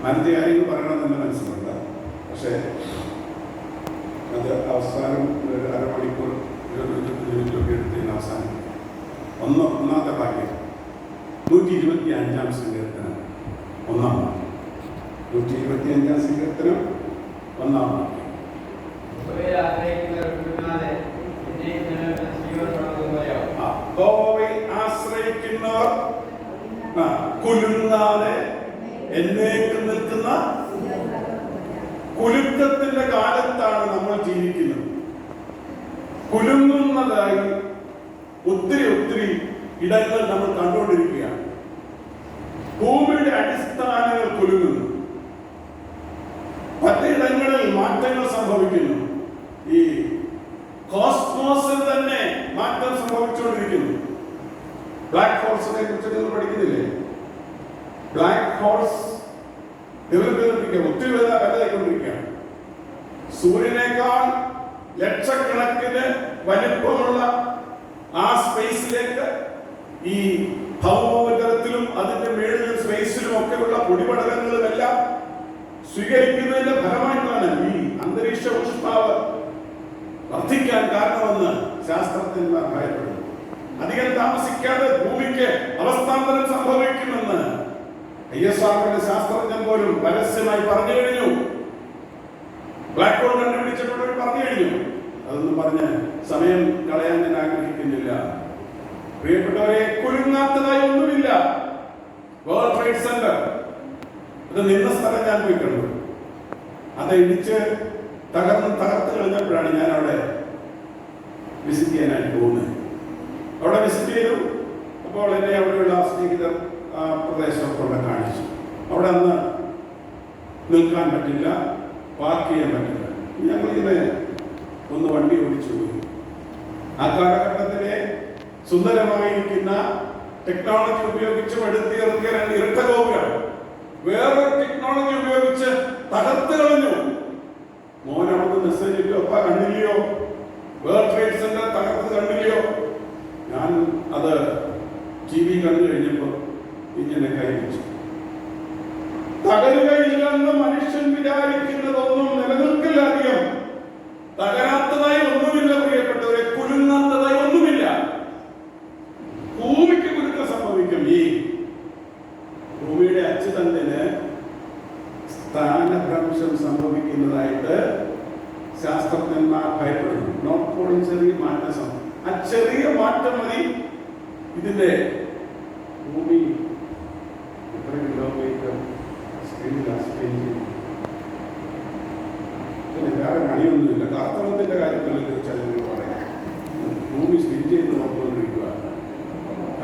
S1: മനത്തെ കാര്യങ്ങൾ പറയണമെന്ന് മനസ്സിലുണ്ട്. പക്ഷേ അത് അവസാനം ഒരു അരമണിക്കൂർ 25 മിനിറ്റൊക്കെ എടുത്തതിന് അവസാനം ഒന്നാമത്തെ വാക്യം 125-ാം സങ്കീർത്തനം 1-ാം വാക്യം. 125-ാം സങ്കീർത്തനം 1-ാം വാക്യം. ആശ്രയിക്കുന്നവർ കുലുങ്ങാതെ എന്നേക്ക് നിൽക്കുന്ന. കുലുക്കത്തിന്റെ കാലത്താണ് നമ്മൾ ജീവിക്കുന്നത്. കുലുങ്ങുന്നതായി ഒത്തിരി ഇടങ്ങൾ നമ്മൾ കണ്ടുകൊണ്ടിരിക്കുകയാണ്. ഭൂമിയുടെ അടിസ്ഥാനങ്ങൾ കുലുങ്ങുന്നു, പലയിടങ്ങളിൽ മാറ്റങ്ങൾ സംഭവിക്കുന്നു. ഈ കോസ്മോസിൽ തന്നെ മാറ്റം സംഭവിച്ചുകൊണ്ടിരിക്കുന്നു. ബ്ലാക്ക് ഹോൾസിനെ കുറിച്ച് നിങ്ങൾ പഠിക്കുന്നില്ലേ? ബ്ലാക്ക് ഹോൾസ് ഡെവലപ്പ് ചെയ്തിരിക്കുക, ഒത്തിരി വലുതായിക്കൊണ്ടിരിക്കുകയാണ്. സൂര്യനേക്കാൾ ലക്ഷക്കണക്കിന് വലിപ്പമുള്ള ആ സ്പേസിലേക്ക് ഈ ഭൗമോപരിതലത്തിലും അതിന്റെ മേളിലും സ്പേസിലും ഒക്കെയുള്ള പൊടിപടലങ്ങളും എല്ലാം സ്വീകരിക്കുന്നതിന്റെ ഫലമായിട്ടാണ് ഈ അന്തരീക്ഷ ഊഷ്മാവ് വർദ്ധിക്കാൻ കാരണമെന്ന് ശാസ്ത്രജ്ഞന്മാർ ഭയപ്പെടുന്നു. അധികം താമസിക്കാതെ ഭൂമിക്ക് അവസ്ഥാന്തരം സംഭവിക്കുമെന്ന് ISROയുടെ ശാസ്ത്രജ്ഞൻ പോലും പരസ്യമായി പറഞ്ഞു കഴിഞ്ഞു. ബ്ലാക്ക് ഹോൾ കണ്ടുപിടിച്ചപ്പോൾ പറഞ്ഞു കഴിഞ്ഞു. അതൊന്നും പറഞ്ഞ് സമയം കളയാൻ ഞാൻ ആഗ്രഹിക്കുന്നില്ല. പ്രിയപ്പെട്ടവരെ, കുലുങ്ങാത്തതായി ഒന്നുമില്ല. വേൾഡ് ട്രേഡ് സെന്റർ അത് നിന്ന സ്ഥലം ഞാൻ പോയി കണ്ടു. അത് ഇടിച്ച് തകർത്ത് കഴിഞ്ഞപ്പോഴാണ് ഞാൻ അവിടെ വിസിറ്റ് ചെയ്യാനായിട്ട് പോകുന്നത്. അവിടെ വിസിറ്റ് ചെയ്തു. അപ്പോൾ എന്നെ അവിടെയുള്ള സ്നേഹിതർ ആ പ്രദേശം കൊണ്ട് കാണിച്ചു. അവിടെ അന്ന് നിൽക്കാൻ പറ്റില്ല, പാർക്ക് ചെയ്യാൻ പറ്റില്ല. ഞങ്ങളിങ്ങനെ ഒന്ന് വണ്ടി ഓടിച്ചു പോയി. ആ കാലഘട്ടത്തിലെ സുന്ദരമായിരിക്കുന്ന ടെക്നോളജി ഉപയോഗിച്ച് പടുത്തിയിറക്കിയ 2 ഇരട്ട ഗോപുരം വേറൊരു ടെക്നോളജി ഉപയോഗിച്ച് തകർത്ത് കളഞ്ഞു. മോൻ അവിടെ മെസ്സേജ് ഇട്ടോ, അപ്പ കണ്ടില്ലയോ, വേൾഡ് ട്രേഡ് സെന്റർ തകർത്ത് കണ്ടില്ലയോ? ഞാൻ അത് TV കണ്ടു കഴിഞ്ഞപ്പോൾ ഇങ്ങനെ കൈവച്ചു. തകരുകയില്ലെന്ന് മനുഷ്യൻ വിചാരിക്കുന്നതൊന്നും നിലനിൽക്കില്ല. അധികം തകരാത്തതായി ഒന്നുമില്ല പ്രിയപ്പെട്ടവരെ, കുലുങ്ങാത്തതായി ഒന്നുമില്ല. ഭൂമിക്ക് കുലുക്കം സംഭവിക്കും. ഈ ഭൂമിയുടെ അച്ചുതണ്ടിന് സ്ഥാനഭ്രംശം സംഭവിക്കുന്നതായിട്ട് ശാസ്ത്രജ്ഞന്മാർ ഭയപ്പെടുന്നു. നോട്ട് പോലും ചെറിയ മാറ്റം, ആ ചെറിയ മാറ്റം മതി ഇതിന്റെ ഭൂമി എത്ര കിലോമീറ്റർ വേറെ പണിയൊന്നുമില്ല. കാർത്തവത്തിന്റെ കാര്യത്തിൽ ചിലർ പറയാം ഭൂമി സ്പിൻ ചെയ്ത് നോക്കിക്കൊണ്ടിരിക്കുക.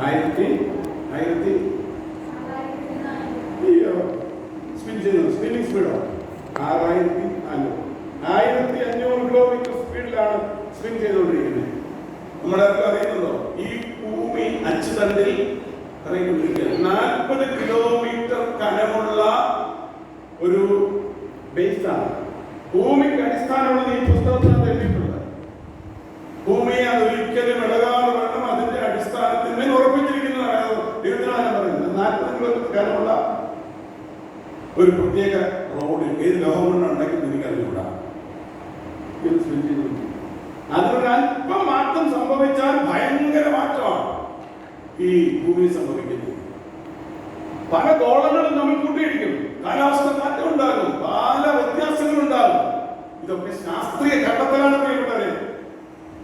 S1: 1000 സ്പിൻ ചെയ്യുന്നത്, സ്പിന്നിങ് സ്പീഡോ 1500 കിലോമീറ്റർ സ്പീഡിലാണ് സ്പിൻ ചെയ്തുകൊണ്ടിരിക്കുന്നത്. നമ്മളെ അറിയുന്നുണ്ടോ? ഈ ഭൂമി അച്ചുതണ്ടിൽ 40 കിലോമീറ്റർ കനമുള്ള ഒരു ബേസാണ്. ഭൂമിക്ക് അടിസ്ഥാനമുള്ളത് ഈ പുസ്തകത്തിനകത്ത് എഴുതിയിട്ടുണ്ട്. ഭൂമിയെ അതൊരിക്കലും ഇളകാതെ വേണം അതിന്റെ അടിസ്ഥാനത്തിന്മേൽ ഉറപ്പിച്ചിരിക്കുന്നതാണ് ദൈവത്തിനാണ് പറയുന്നത്. 40 കിലോമീറ്റർ കനമുള്ള ഒരു പ്രത്യേക റോഡിൽ ഏത് ലോകം കൊണ്ടാണ് ഉണ്ടാക്കുന്നത് എനിക്കറിഞ്ഞൂടാ. അതിനൊരല്പം മാറ്റം സംഭവിച്ചാൽ ഭയങ്കര മാറ്റമാണ് ഈ ഭൂമി സംഭവിക്കുന്നത്. പല ഗോളങ്ങളും നമ്മൾ കൂട്ടിയിടിക്കും, കാലാവസ്ഥ മാറ്റം ഉണ്ടാകും, പല വ്യത്യാസങ്ങളുണ്ടാകും. ഇതൊക്കെ ശാസ്ത്രീയ കണ്ടെത്തലാണ് പ്രിയപ്പെട്ടവരെ.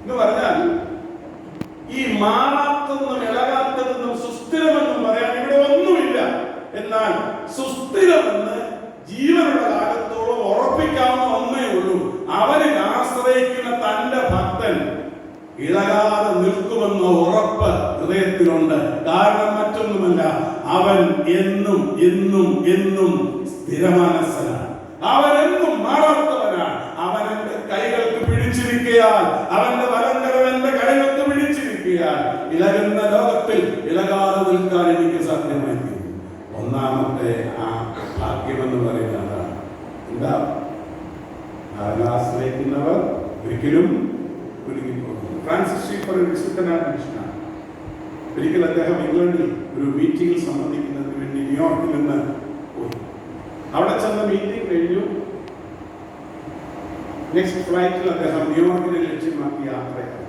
S1: എന്ന് പറഞ്ഞാൽ ഈ മാറാത്തതെന്നും ഇളകാത്തതെന്നും സുസ്ഥിരമെന്നും പറയാൻ ഇവിടെ ഒന്നുമില്ല. എന്നാൽ സുസ്ഥിരമെന്ന് ജീവനുള്ള കാലത്തോളം ഉറപ്പിക്കാവുന്ന ഒന്നേ ഉള്ളൂ. അവനെ ആശ്രയിക്കുന്ന തന്റെ ഭക്തൻ ഇളകാതെ നിൽക്കുമെന്ന ഉറപ്പ് ഹൃദയത്തിലുണ്ട്. കാരണം മറ്റൊന്നുമല്ല, അവൻ എന്നും എന്നും എന്നും സ്ഥിരമാനസനാണ്. അവൻ എന്നും മാറാത്തവനാണ്. അവൻ എന്റെ കൈകൾക്ക് പിടിച്ചിരിക്കയാൽ, അവന്റെ വലങ്കരം എന്റെ കൈകൾക്ക് പിടിച്ചിരിക്കയാൽ ഇളകുന്ന ലോകത്തിൽ ഇളകാതെ നിൽക്കാൻ എനിക്ക് സാധ്യമായി. ഒന്നാമത്തെ ആ ഭാഗ്യമെന്ന് പറയുന്നതാണ് എന്താ? ആശ്രയിക്കുന്നവർ ഒരിക്കലും കുലുങ്ങിപ്പോകുന്നു. ഫ്രാൻസിസ് ഷീഫർ ഒരു വിശുദ്ധനായ മനുഷ്യനാണ്. ഒരിക്കൽ അദ്ദേഹം ഇംഗ്ലണ്ടിൽ ഒരു മീറ്റിംഗിൽ സംബന്ധിക്കുന്നതിന് വേണ്ടി ന്യൂയോർക്കിൽ നിന്ന് പോയി. അവിടെ ചെന്ന മീറ്റിംഗ് കഴിഞ്ഞു. നെക്സ്റ്റ് ഫ്ലൈറ്റിൽ അദ്ദേഹം ന്യൂയോർക്കിനെ ലക്ഷ്യമാക്കി യാത്രയാണ്.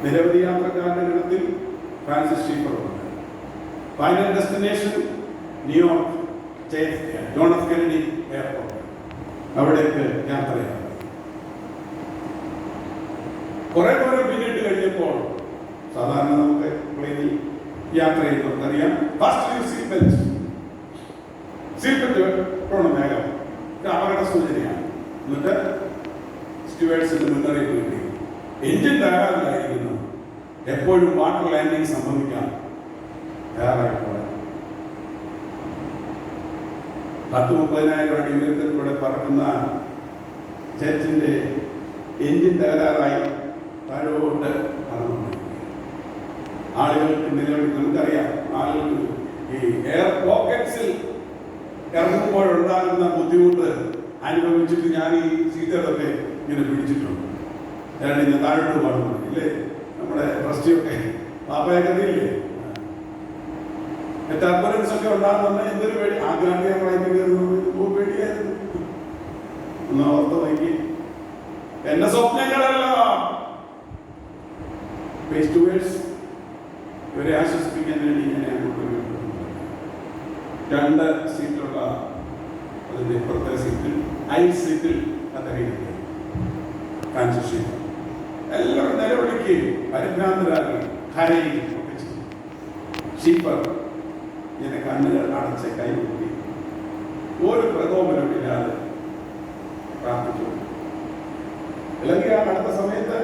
S1: നിരവധി യാത്രക്കാരുടെ ഗണത്തിൽ ഫ്രാൻസിസ് ഷീഫർ ഉണ്ട്. Final destination New York John F Kennedy airport. അവിടേക്ക് യാത്രയാണ്. കുറെ ദൂരം പിന്നിട്ട് കഴിഞ്ഞപ്പോൾ സാധാരണ നമുക്ക് പ്ലെയിനിൽ യാത്ര ചെയ്യുന്നവർക്കറിയാം, ഫസ്റ്റ് സീറ്റ് ബെൽറ്റ് വേണം വേഗം. അപകട സൂചനയാണ്. എന്നിട്ട് സ്റ്റുവേർഡ്സിന്റെ മുന്നറിയിപ്പ് കിട്ടി. എഞ്ചിൻ തയ്യാറായില്ലായിരിക്കുന്നു, എപ്പോഴും വാട്ടർ ലാൻഡിങ് സംഭവിക്കാം, തയ്യാറായിപ്പോഴെ 10-30,000 അടി ഉയരത്തിലൂടെ പറക്കുന്ന ജെറ്റിന്റെ എഞ്ചിൻ തകരാറായി താഴോട്ട് പറന്നുകൊണ്ടിരിക്കുക. ആളുകൾക്ക് നിലവിൽ നമുക്കറിയാം, ആളുകൾക്ക് ഈ എയർ പോക്കറ്റ്സിൽ ഇറങ്ങുമ്പോഴുണ്ടാകുന്ന ബുദ്ധിമുട്ട് അനുഭവിച്ചിട്ട് ഞാൻ ഈ സീറ്റുകളൊക്കെ ഇങ്ങനെ പിടിച്ചിട്ടുണ്ട്. ഞാൻ താഴോട്ട് പാടുന്നു ഇല്ലേ, നമ്മുടെ ട്രസ്റ്റിയൊക്കെ പാപ്പയൊക്കെ ഇല്ലേ, ടർബുലൻസ് ഒക്കെ ഉണ്ടാകുന്ന എന്തൊരു പേടി. ആദ്യമായിട്ട് നമ്മളതിന് കയറുന്നത് പേടിയായിരുന്നു. ഒന്ന് ഓർത്ത് നോക്കി, എന്റെ സ്വപ്നങ്ങളെല്ലാം ഫേസ് ടു ഫേസ് ഇവരെ ആശ്വസിപ്പിക്കാൻ വേണ്ടി ഞാൻ അങ്ങോട്ട് 2 സീറ്റുള്ള അതിന്റെ ഇപ്പുറത്തെ സീറ്റിൽ സീറ്റിൽ അദ്ദേഹം ഫ്രാൻസിസ് ഷീഫർ എല്ലാവരും നിലവിളിക്കുകയും പരിഭ്രാന്തരാകുകയും കരയുകയും ഒക്കെ ചെയ്തു. ഷീഫർ ഇങ്ങനെ കണ്ണുകൾ അടച്ച് കൈകൂട്ടി ഒരു പ്രകോപനമില്ലാതെ പ്രാർത്ഥിച്ചു. അല്ലെങ്കിൽ ആ അടുത്ത സമയത്ത്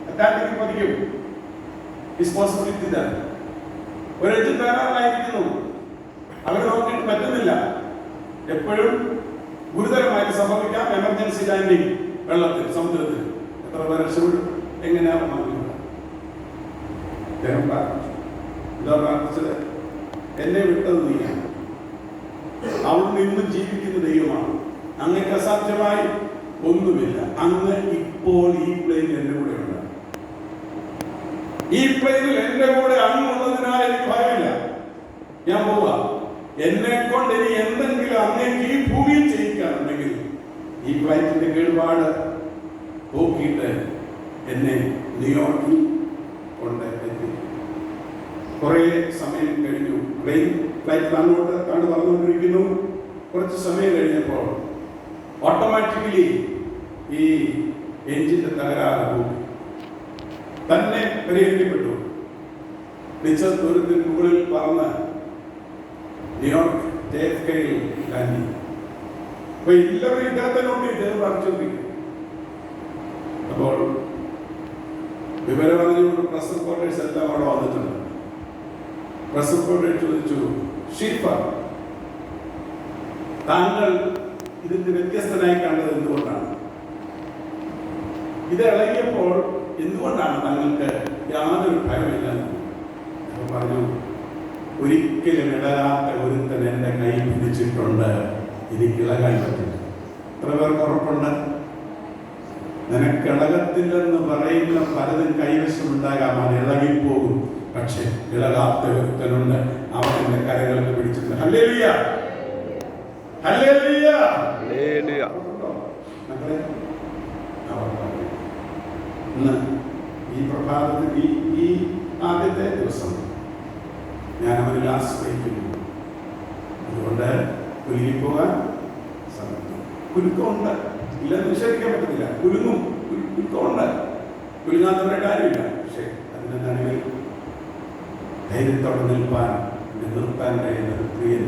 S1: അറ്റാക്കിൽ പതിക്കും. റെസ്പോൺസിബിലിറ്റി തന്നെ ഒരു എഞ്ചിൻ തയ്യാറായിരിക്കുന്നു, അവർ നോക്കിയിട്ട് പറ്റുന്നില്ല. എപ്പോഴും ഗുരുതരമായിട്ട് സംഭവിക്കാം. എമർജൻസി ലാൻഡിങ് വെള്ളത്തിൽ, സമുദ്രത്തിൽ. എത്ര പേർ രക്ഷപ്പെടും? എങ്ങനെയാ പ്രാർത്ഥിച്ചത്? എന്നെ വിട്ടത് നീയാണ്, അവിടുന്ന് ഇന്നും ജീവിക്കുന്ന ദൈവമാണ്. അങ്ങക്ക് അസാധ്യമായി ഒന്നുമില്ല. അങ്ങ് ഇപ്പോൾ ഈ പ്ലെയിനിൽ എന്റെ കൂടെ ഉണ്ട്. ഈ പ്ലെയിനിൽ എന്റെ കൂടെ അങ്ങുള്ളതിനാൽ എനിക്ക് ഭയമില്ല. ഞാൻ പോവാ. എന്നെ കൊണ്ട് ഇനി എന്തെങ്കിലും അങ്ങേക്ക് ഈ ഭൂമിയിൽ ചെയ്യിക്കാറുണ്ടെങ്കിൽ ഈ ഫ്ലൈറ്റിന്റെ കേടുപാട് പോക്കിയിട്ട് എന്നെ ന്യൂയോർക്കിൽ കൊണ്ട് എത്തി. കുറെ സമയം കഴിഞ്ഞു. ഫ്ലൈറ്റ് അങ്ങോട്ട് കണ്ടു പറഞ്ഞുകൊണ്ടിരിക്കുന്നു. കുറച്ച് സമയം കഴിഞ്ഞപ്പോൾ ഓട്ടോമാറ്റിക്കലി ഈ എഞ്ചിന്റെ തകരാറ് പോയി തന്നെ പരിഹരിക്കപ്പെട്ടു. നിശ്ചിത ദൂരത്തിന് മുകളിൽ പറന്ന് ന്യൂയോർക്ക് JFKയിൽ ലാൻഡ്. അപ്പൊ എല്ലാവരും ഇദ്ദേഹത്തിനോട് ഇദ്ദേഹം പറഞ്ഞുകൊണ്ടിരിക്കും. അപ്പോൾ വിവരം പറഞ്ഞുകൊണ്ട് പ്രസ് റിപ്പോർട്ടേഴ്സ് എല്ലാം അവിടെ വന്നിട്ടുണ്ട്. പ്രസ് റിപ്പോർട്ടേഴ്സ് ചോദിച്ചു, ഷീഫ, താങ്കൾ ഇതിന്റെ വ്യത്യസ്തനായി കണ്ടത് എന്തുകൊണ്ടാണ്? ഇത് ഇളകിയപ്പോൾ എന്തുകൊണ്ടാണ് താങ്കൾക്ക് യാതൊരു ഭയമില്ലെന്ന്? അപ്പൊ പറഞ്ഞു, ഒരിക്കലും ഇളകാത്ത ഒരുത്തൻ എന്റെ കൈ പിടിച്ചിട്ടുണ്ട്, എനിക്ക് ഇളകാൻ പറ്റില്ല. എത്ര പേർക്ക് ഉറപ്പുണ്ട്? നിനക്ക് ഇളകത്തില്ലെന്ന് പറയുന്ന പലതും കൈവശമുണ്ടാകാം, അത് ഇളകിപ്പോകും. പക്ഷെ ഇളകാത്ത ഒരുത്തനുണ്ട്, അവൻ എന്റെ കരങ്ങൾക്ക് പിടിച്ചിട്ടുണ്ട്. Hallelujah, hallelujah, hallelujah. മക്കളെ, ഇന്ന് ഈ പ്രഭാതത്തിൽ ഈ ആദ്യത്തെ ദിവസം ഞാൻ അവനിൽ ആശ്രയിക്കുന്നു. അതുകൊണ്ട് കുലുങ്ങിപ്പോകാൻ സാധിക്കും. കുലുക്കമുണ്ട്, ഇല്ലെന്ന് നിഷേധിക്കാൻ പറ്റത്തില്ല. കുലുക്കമുണ്ട്, കുലുങ്ങാത്തവരുടെ കാര്യമില്ല. പക്ഷെ അതിന്റെ നടുവിൽ ധൈര്യത്തോടെ നിൽപ്പാൻ, നിർത്താൻ കഴിയുന്ന ഒരു പ്രിയൻ.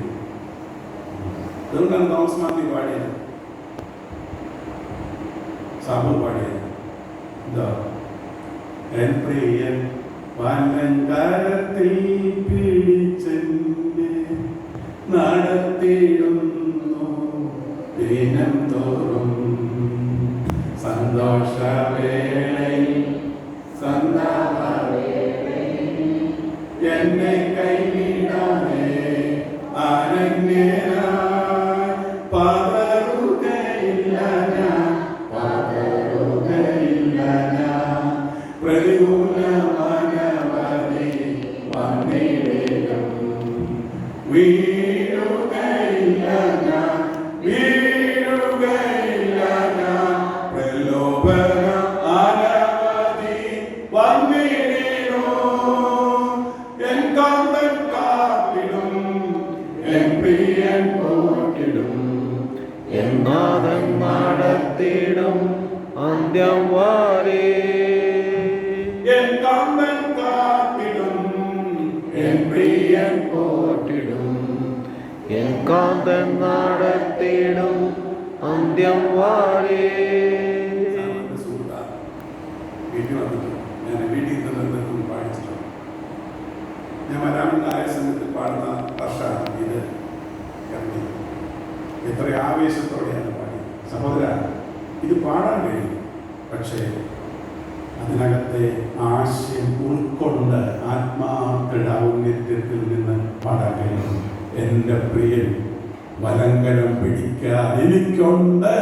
S1: അതുകൊണ്ടാണ് തോമസ് മാത്യു പാടിയത്, സാബു പാടിയത്. എന്താ? എൻ പ്രിയൻ വനങ്കരത്തിൽ പിടിച്ചെന്നെ നടത്തിയിടുന്നു ദിനം തോറും, സന്തോഷവേളയിൽ എന്നെ കൈവിടാതെ അനന്യനായി പതറുകയില്ല ഞാൻ, പതറുകയില്ല ഞാൻ. പ്രതികൂലമനവധി വന്നിടേലും വീഴുകയില്ല ഞാൻ, വീഴുകയില്ല ഞാൻ. പ്രലോഭനം അനവധി വന്നിടേലും എൻ കാന്തൻ കാത്തിടും, എൻ പ്രിയൻ പോറ്റിടും,
S2: എൻ നാഥൻ നടത്തിടും അന്ത്യം വരെ.
S1: എൻ കാന്തൻ കാത്തിടും, എൻ പ്രിയൻ
S2: പോറ്റിടും, എൻ കാന്തൻ നടത്തിടും അന്ത്യം വരെ.
S1: വീട്ടിൽ വന്നിട്ട് ഞാൻ വീട്ടിൽ നിന്ന് പാടിച്ചിട്ടുണ്ട്. ഞാൻ വരാമെന്നായ സമയത്ത് പാടുന്ന വർഷമാണ് ഇത് ഇറങ്ങി. എത്ര ആവേശത്തോടെയാണ് പാടി. സഹോദര, ഇത് പാടാൻ കഴിയും, പക്ഷേ അതിനകത്തെ ആശയം ഉൾക്കൊണ്ട് ആത്മാർത്ഥൗന്യത്തിൽ നിന്ന് പാടാൻ കഴിയും. എൻ്റെ പ്രിയൻ വലങ്കരം പിടിക്കാൻ എനിക്കുണ്ട്.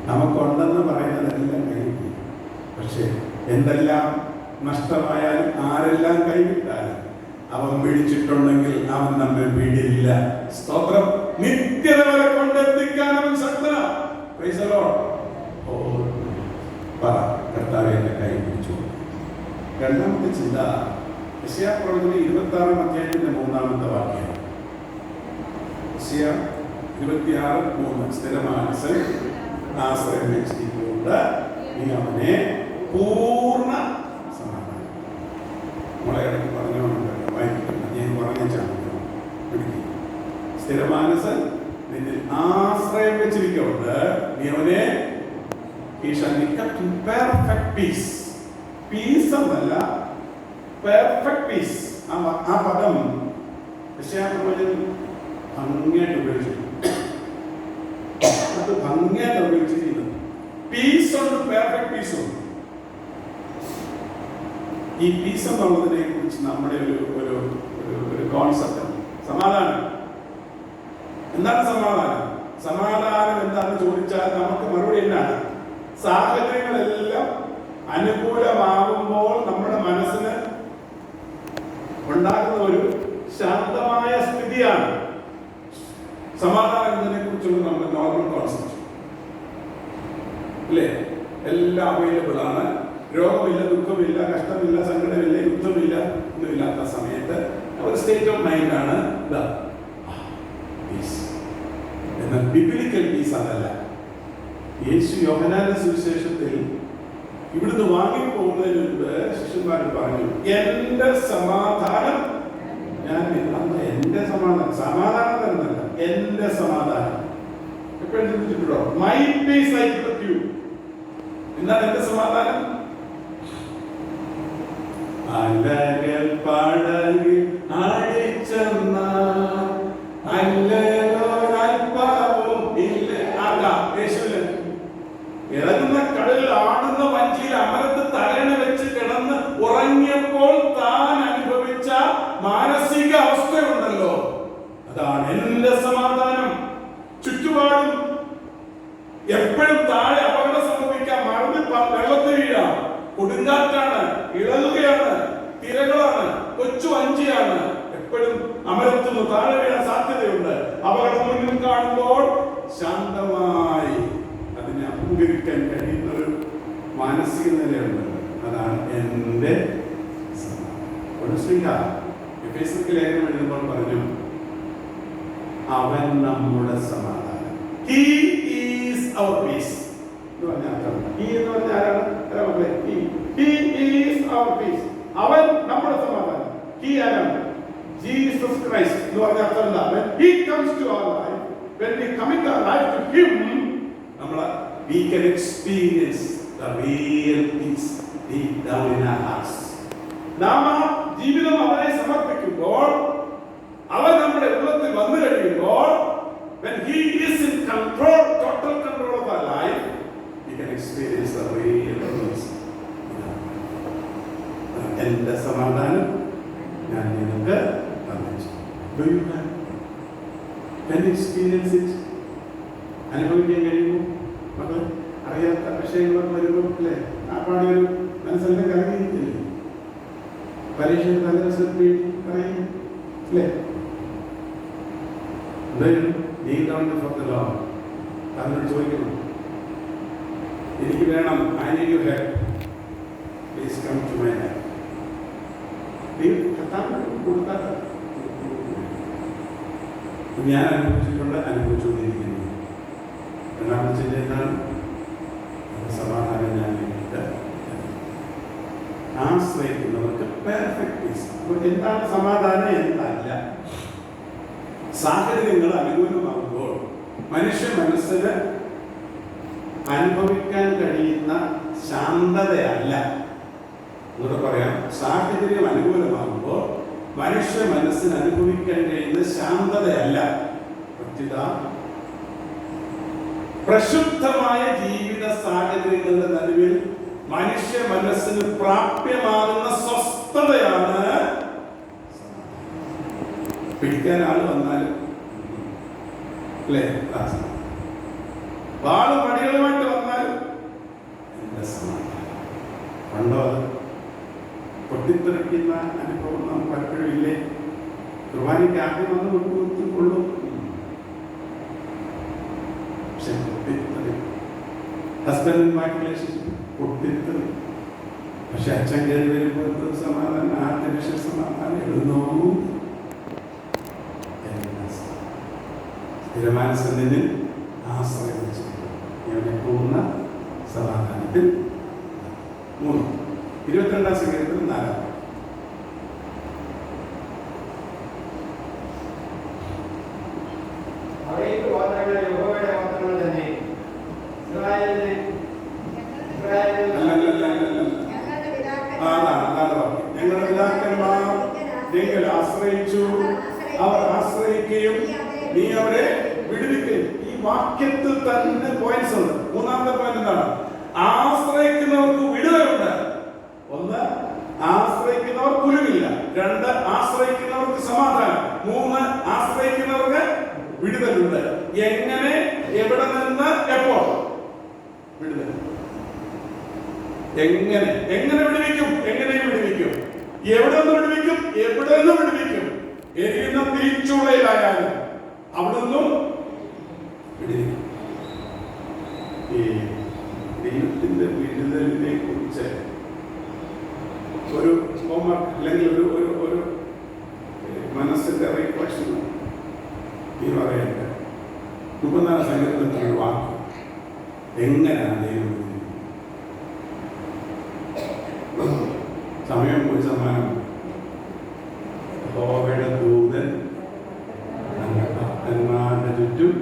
S1: നമുക്കുണ്ടെന്ന് പറയുന്നതെല്ലാം കഴിയും. പക്ഷെ എന്തെല്ലാം നഷ്ടമായാലും ആരെല്ലാം കൈവിട്ടാലും അവൻ പിടിച്ചിട്ടുണ്ടെങ്കിൽ അവൻ നമ്മെ പിടിയില്ല. സ്തോത്രം. നിത്യത വരെ കൊണ്ടെത്തിക്കാൻ അവൻ ശക്തനാണ്. Praise the lord. കർത്താവേ എന്നെ കൈ പിടിച്ചു. രണ്ടാമത്തെ ചിന്ത യെശയ്യാ പ്രവചനം 26-ാം അധ്യായത്തിന്റെ 3-ാമത്തെ വാക്യം. യെശയ്യാ 26:3. സ്ഥിരമായ ആശ്രയം വെച്ചിട്ടുണ്ട്, നീ അവനെ പൂർണ്ണ സമാധാനം. നമ്മളെ ഇടയ്ക്ക് പറഞ്ഞുകൊണ്ട് വായിക്കണം, ഞാൻ പറഞ്ഞാണ് പിടിക്കും. സ്ഥിരമാനസൻ നിന്നിൽ ആശ്രയം വെച്ചിരിക്കുന്നുണ്ട്, നീ അവനെ പെർഫെക്റ്റ് പീസ്. പീസ് എന്നല്ല, പെർഫെക്റ്റ് പീസ്. ആ പദം യെശയ്യാ പ്രവചനം ഭംഗിയായിട്ട് ഉപയോഗിച്ചിട്ടുണ്ട്. അത് ഭംഗിയായിട്ട് ഉപയോഗിച്ചിരിക്കുന്നത്. പീസ് ഉണ്ട്, പെർഫെക്റ്റ് പീസ് ഉണ്ട്. ഈ പീസ് എന്നുള്ളതിനെ കുറിച്ച് നമ്മുടെ ഒരു കോൺസെപ്റ്റ് സമാധാനം. എന്താണ് സമാധാനം? സമാധാനം എന്താണെന്ന് ചോദിച്ചാൽ നമുക്ക് മറുപടി എന്താണ്? സാഹചര്യങ്ങളെല്ലാം അനുകൂലമാകുമ്പോൾ നമ്മുടെ മനസ്സിന് ഉണ്ടാകുന്ന ഒരു ശാന്തമായ സ്ഥിതിയാണ് സമാധാനം എന്നതിനെ കുറിച്ചുള്ള നമ്മുടെ നോർമൽ കോൺസെപ്റ്റ് അല്ലേ? എല്ലാം അവൈലബിൾ ആണ്. രോഗമില്ല, ദുഃഖമില്ല, കഷ്ടമില്ല, സങ്കടമില്ല, യുദ്ധമില്ല, ഒന്നുമില്ലാത്ത സമയത്ത് ഒരു സ്റ്റേറ്റ് ഓഫ് മൈൻഡ് ആണ് പീസ്. എന്നാൽ ബിബ്ലിക്കൽ പീസ് അതല്ല. യേശു യോഹന്നാന്റെ സുവിശേഷത്തിൽ ഇവിടുന്ന് വാങ്ങിപ്പോകുന്നതിന് മുൻപ് ശിഷ്യന്മാരോട് പറഞ്ഞു, എന്റെ സമാധാനം ഞാൻ എന്റെ സമാധാനം തരുന്നല്ല, എന്റെ സമാധാനം. എപ്പോഴും ചിന്തിച്ചിട്ടുണ്ടോ? My peace I give to you. എന്താണ് എന്റെ സമാധാനം? അലകൾ പടകിൽ ആടിച്ചെന്ന അല്ലൊരൽപ്പവും ഇല്ല. യേശുവിന് ഇറങ്ങുന്ന കടലിൽ ആടുന്ന വഞ്ചിയിൽ അമരത്ത് തലണ വെച്ച് കിടന്ന് ഉറങ്ങിയപ്പോൾ താൻ അനുഭവിച്ച മാനസിക അവസ്ഥയുണ്ടല്ലോ, അതാണ് എന്റെ സമാധാനം. ചുറ്റുപാടും എപ്പോഴും താഴെ അപകടം സംഭവിക്കാം, മറന്ന് വെള്ളത്തിൽ വീഴാം, കൊടുങ്കാറ്റാണ്, ഇളകുകയാണ്, തിരകളാണ്, കൊച്ചു വഞ്ചിയാണ്, എപ്പോഴും അമരത്തുന്നു, താഴെ വീഴാൻ സാധ്യതയുണ്ട്. അപകടം മുന്നിൽ കാണുമ്പോൾ ശാന്തമായി അതിനെ അഭിമുഖീകരിക്കാൻ കഴിയുന്ന ഒരു മാനസിക നിലയുണ്ട്. അതാണ് എന്റെ ലേഖനം എഴുതുമ്പോൾ പറഞ്ഞു, അവൻ നമ്മുടെ സമാധാനം. He is our peace. എന്ന് പറഞ്ഞാൽ he എന്ന് പറഞ്ഞാൽ ആരാണ്? He is our peace. അവൻ നമ്മുടെ സമാധാനം. He ആരാണ്? Jesus Christ എന്ന് പറഞ്ഞാൽ അർത്ഥമല്ല. When he comes to our life, when we commit our life to him, we can experience the real peace deep down in our hearts. നാം ആ ജീവിതം അവനെ സമർപ്പിക്കുമ്പോൾ, അവൻ നമ്മുടെ ഉള്ളത്തിൽ വന്നു കഴിയുമ്പോൾ, when he is in control, total control of our life, we can experience the real peace. എന്റെ സമാധാനം ഞാൻ നിങ്ങൾക്ക് തന്നിച്ചു. Do you have? Can you experience it? അനുഭവിക്കാൻ കഴിയുമോ? മക്കൾ അറിയാത്ത വിഷയങ്ങളൊക്കെ വരുമ്പോൾ അല്ലേ ആ പാടിയൊരു മനസ്സിന്റെ കലങ്ങിയിട്ടില്ലേ? പരീക്ഷ തലവസത്തിൽ അറിയും അല്ലേ? എന്തായാലും kneel down before the Lord. അവനോട് ചോദിക്കണം, എനിക്ക് വേണം, I need your help. Please come to my help. കൊടുത്താൽ ഞാൻ അനുഭവിച്ചുകൊണ്ടിരിക്കുന്നു. രണ്ടാമത്തെ ചിന്ത എന്താണ്? സമാധാനം ഞാൻ ആശ്രയിക്കുന്നവർക്ക് പെർഫെക്റ്റ് പീസ്. എന്താണ് സമാധാനം? എന്നല്ല, സാഹചര്യങ്ങൾ അനുകൂലമാകുമ്പോൾ മനുഷ്യ മനസ്സിന് അനുഭവിക്കാൻ കഴിയുന്ന ശാന്തതയല്ല. എന്നോട് പറയാം, സാഹചര്യം അനുകൂലമാകുമ്പോൾ മനുഷ്യ മനസ്സിന് അനുഭവിക്കാൻ കഴിയുന്ന ശാന്തതയല്ല, പ്രത്യുത പ്രശുദ്ധമായ ജീവിത സാഹചര്യങ്ങളുടെ നടുവിൽ മനുഷ്യ മനസ്സിന് പ്രാപ്യമാകുന്ന സ്വസ്ഥതയാണ്. പിടിക്കാൻ ആള് വന്നാലും അല്ലേ, വാളും മടികളുമായിട്ട് വന്നാലും എന്റെ സമാധാനം. പണ്ടോ അത് പൊട്ടിത്തെറിക്കുന്ന അനുഭവം നാം പലപ്പോഴും ഇല്ലേ? കുർബാനയ്ക്ക് ആദ്യം വന്ന് കൊള്ളും, പക്ഷെ പൊട്ടിത്തെറി. ഹസ്ബൻഡുമായിട്ട് റിലേഷൻഷിപ്പ് പൊട്ടിത്തെറി. പക്ഷെ അച്ഛൻ കയറി വരുമ്പോൾ സമാധാനം, ആർട്ടിഫിഷ്യൽ സമാധാനം എഴുതുന്നു. സ്ഥിരമാനസന്നിധിയിൽ ആശ്രയം ഇവനെ പൂർണ്ണ സമാധാനത്തിൽ. 3 22 സങ്കീർത്തനം 4. ഞങ്ങളുടെ പിതാക്കന്മാർ നിങ്ങൾ ആശ്രയിച്ചു, അവർ ആശ്രയിക്കുകയും നീ അവരെ വിടുവിക്കും. ഈ വാക്യത്തിൽ തന്നെ പോയിന്റ്സ് ഉണ്ട്. മൂന്നാമത്തെ പോയിന്റ് എന്താണ്? ആശ്രയിക്കുന്നവർക്ക് വിടുതലുണ്ട്. ഒന്ന്, ആശ്രയിക്കുന്നവർ കുലുങ്ങില്ല. രണ്ട്, ആശ്രയിക്കുന്നവർക്ക് സമാധാനം. മൂന്ന്, ആശ്രയിക്കുന്നവർക്ക് വിടുതലുണ്ട്. എങ്ങനെ, എവിടെ നിന്ന്, എപ്പോൾ വിടുതൽ? എങ്ങനെ വിടുവിക്കും? എങ്ങനെ വിടുവിക്കും? എവിടെ നിന്ന് വിടുവിക്കും? എവിടെ നിന്ന് വിടുവിക്കും? എരിയുന്ന തീച്ചുളയിലായാലും അവിടെ നിന്നും വിടുവിക്കും. ഈ ദൈവത്തിന്റെ വിടുതലിനെ കുറിച്ച് ഒരു ഹോംവർക്ക് അല്ലെങ്കിൽ ഒരു മനസ്സിന്റെ റിഫ്ലക്ഷൻ ഈ പറയണ്ട. 34 സംഗീതത്തിലൊരു വാക്ക് എങ്ങനെയാണ് ദൈവം സമയം ഒരു സമ്മാനം. യഹോവയുടെ ദൂതൻ ഭക്തന്മാരുടെ ചുറ്റും.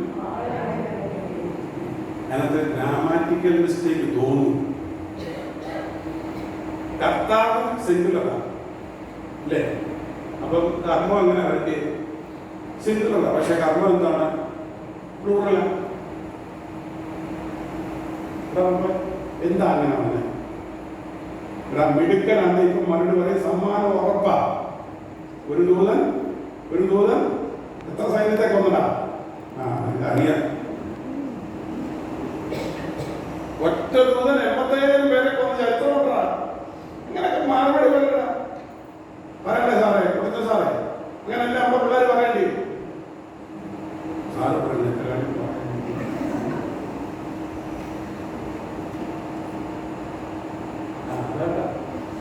S1: അതിനകത്ത് ഗ്രാമാറ്റിക്കൽ മിസ്റ്റേക്ക് തോന്നും. കർത്താവ് സിംഗുലറാണ് അല്ലേ? അപ്പം കർമ്മം എങ്ങനെ അവരുടെ സിംഗുലറാണ്. പക്ഷെ കർമ്മം എന്താണ്? പ്ലൂറലാണ്. എന്താ അങ്ങനെ വന്നെ? മിടുക്കനാണ്. ഇപ്പം മറുപടി പറയും സമ്മാനം ഉറപ്പാ. ഒരു ദൂതൻ എത്ര സൈന്യത്തെ കൊന്നടാ? അറിയാം. ഒറ്റ ദൂതൻ 87 പേരെ കൊന്ന ചരിത്രം കൊണ്ടാ. ഇങ്ങനൊക്കെ മറുപടി പറയണ്ടേ സാറേ? കൊടുത്ത സാറേ അങ്ങനല്ല നമ്മുടെ പിള്ളേർ പറയേണ്ടി. സാറ് പറഞ്ഞ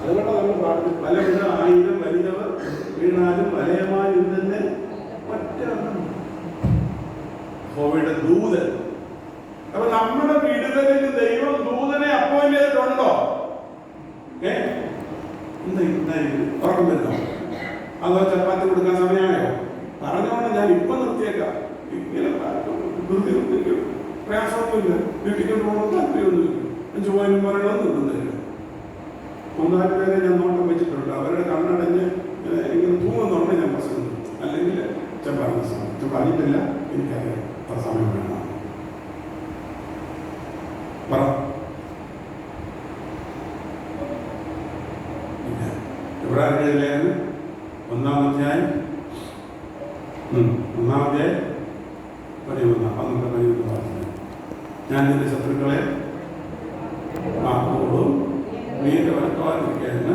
S1: അതുകൊണ്ട് നമ്മൾ പാടും പല 1000 വലിയവർ വീണാലും വലയമായും തന്നെ യഹോവയുടെ ദൂതൻ. അപ്പൊ നമ്മുടെ വിടുതലിന് ദൈവം ദൂതനെ അപ്പോയിന്റ് ചെയ്തിട്ടുണ്ടോ? ഉറക്കം വരുന്നോ? അതോ ചപ്പാത്തി കൊടുക്കാൻ സമയമായോ? പറഞ്ഞോണ്ട് ഞാൻ ഇപ്പൊ നിർത്തിയേക്കാം. ഇങ്ങനെ പ്രയാസമൊന്നുമില്ല. വീട്ടിൽ കൊണ്ടുപോകണം താല്പര്യമൊന്നുമില്ല. 5 പോയിന്റ് പറയണമെന്ന് കിട്ടുന്നില്ല. 3-4 പേരെ ഞാൻ നോട്ടം വെച്ചിട്ടുണ്ട്. അവരുടെ കണ്ണടഞ്ഞ് ഇങ്ങനെ തൂങ്ങുന്നുണ്ട്. ഞാൻ പ്രശ്നം അല്ലെങ്കിൽ ചപ്പാത്തി പറഞ്ഞിട്ടില്ല. എനിക്കറിയാം അത്ര സമയം വേണം. പറ. എബ്രായർക്കെഴുതിയ 1-ാം അധ്യായം 11-12 ഞാൻ നിന്റെ ശത്രുക്കളെ വാക്കോടും നീന്റെ വലത്തോടിരിക്കുന്ന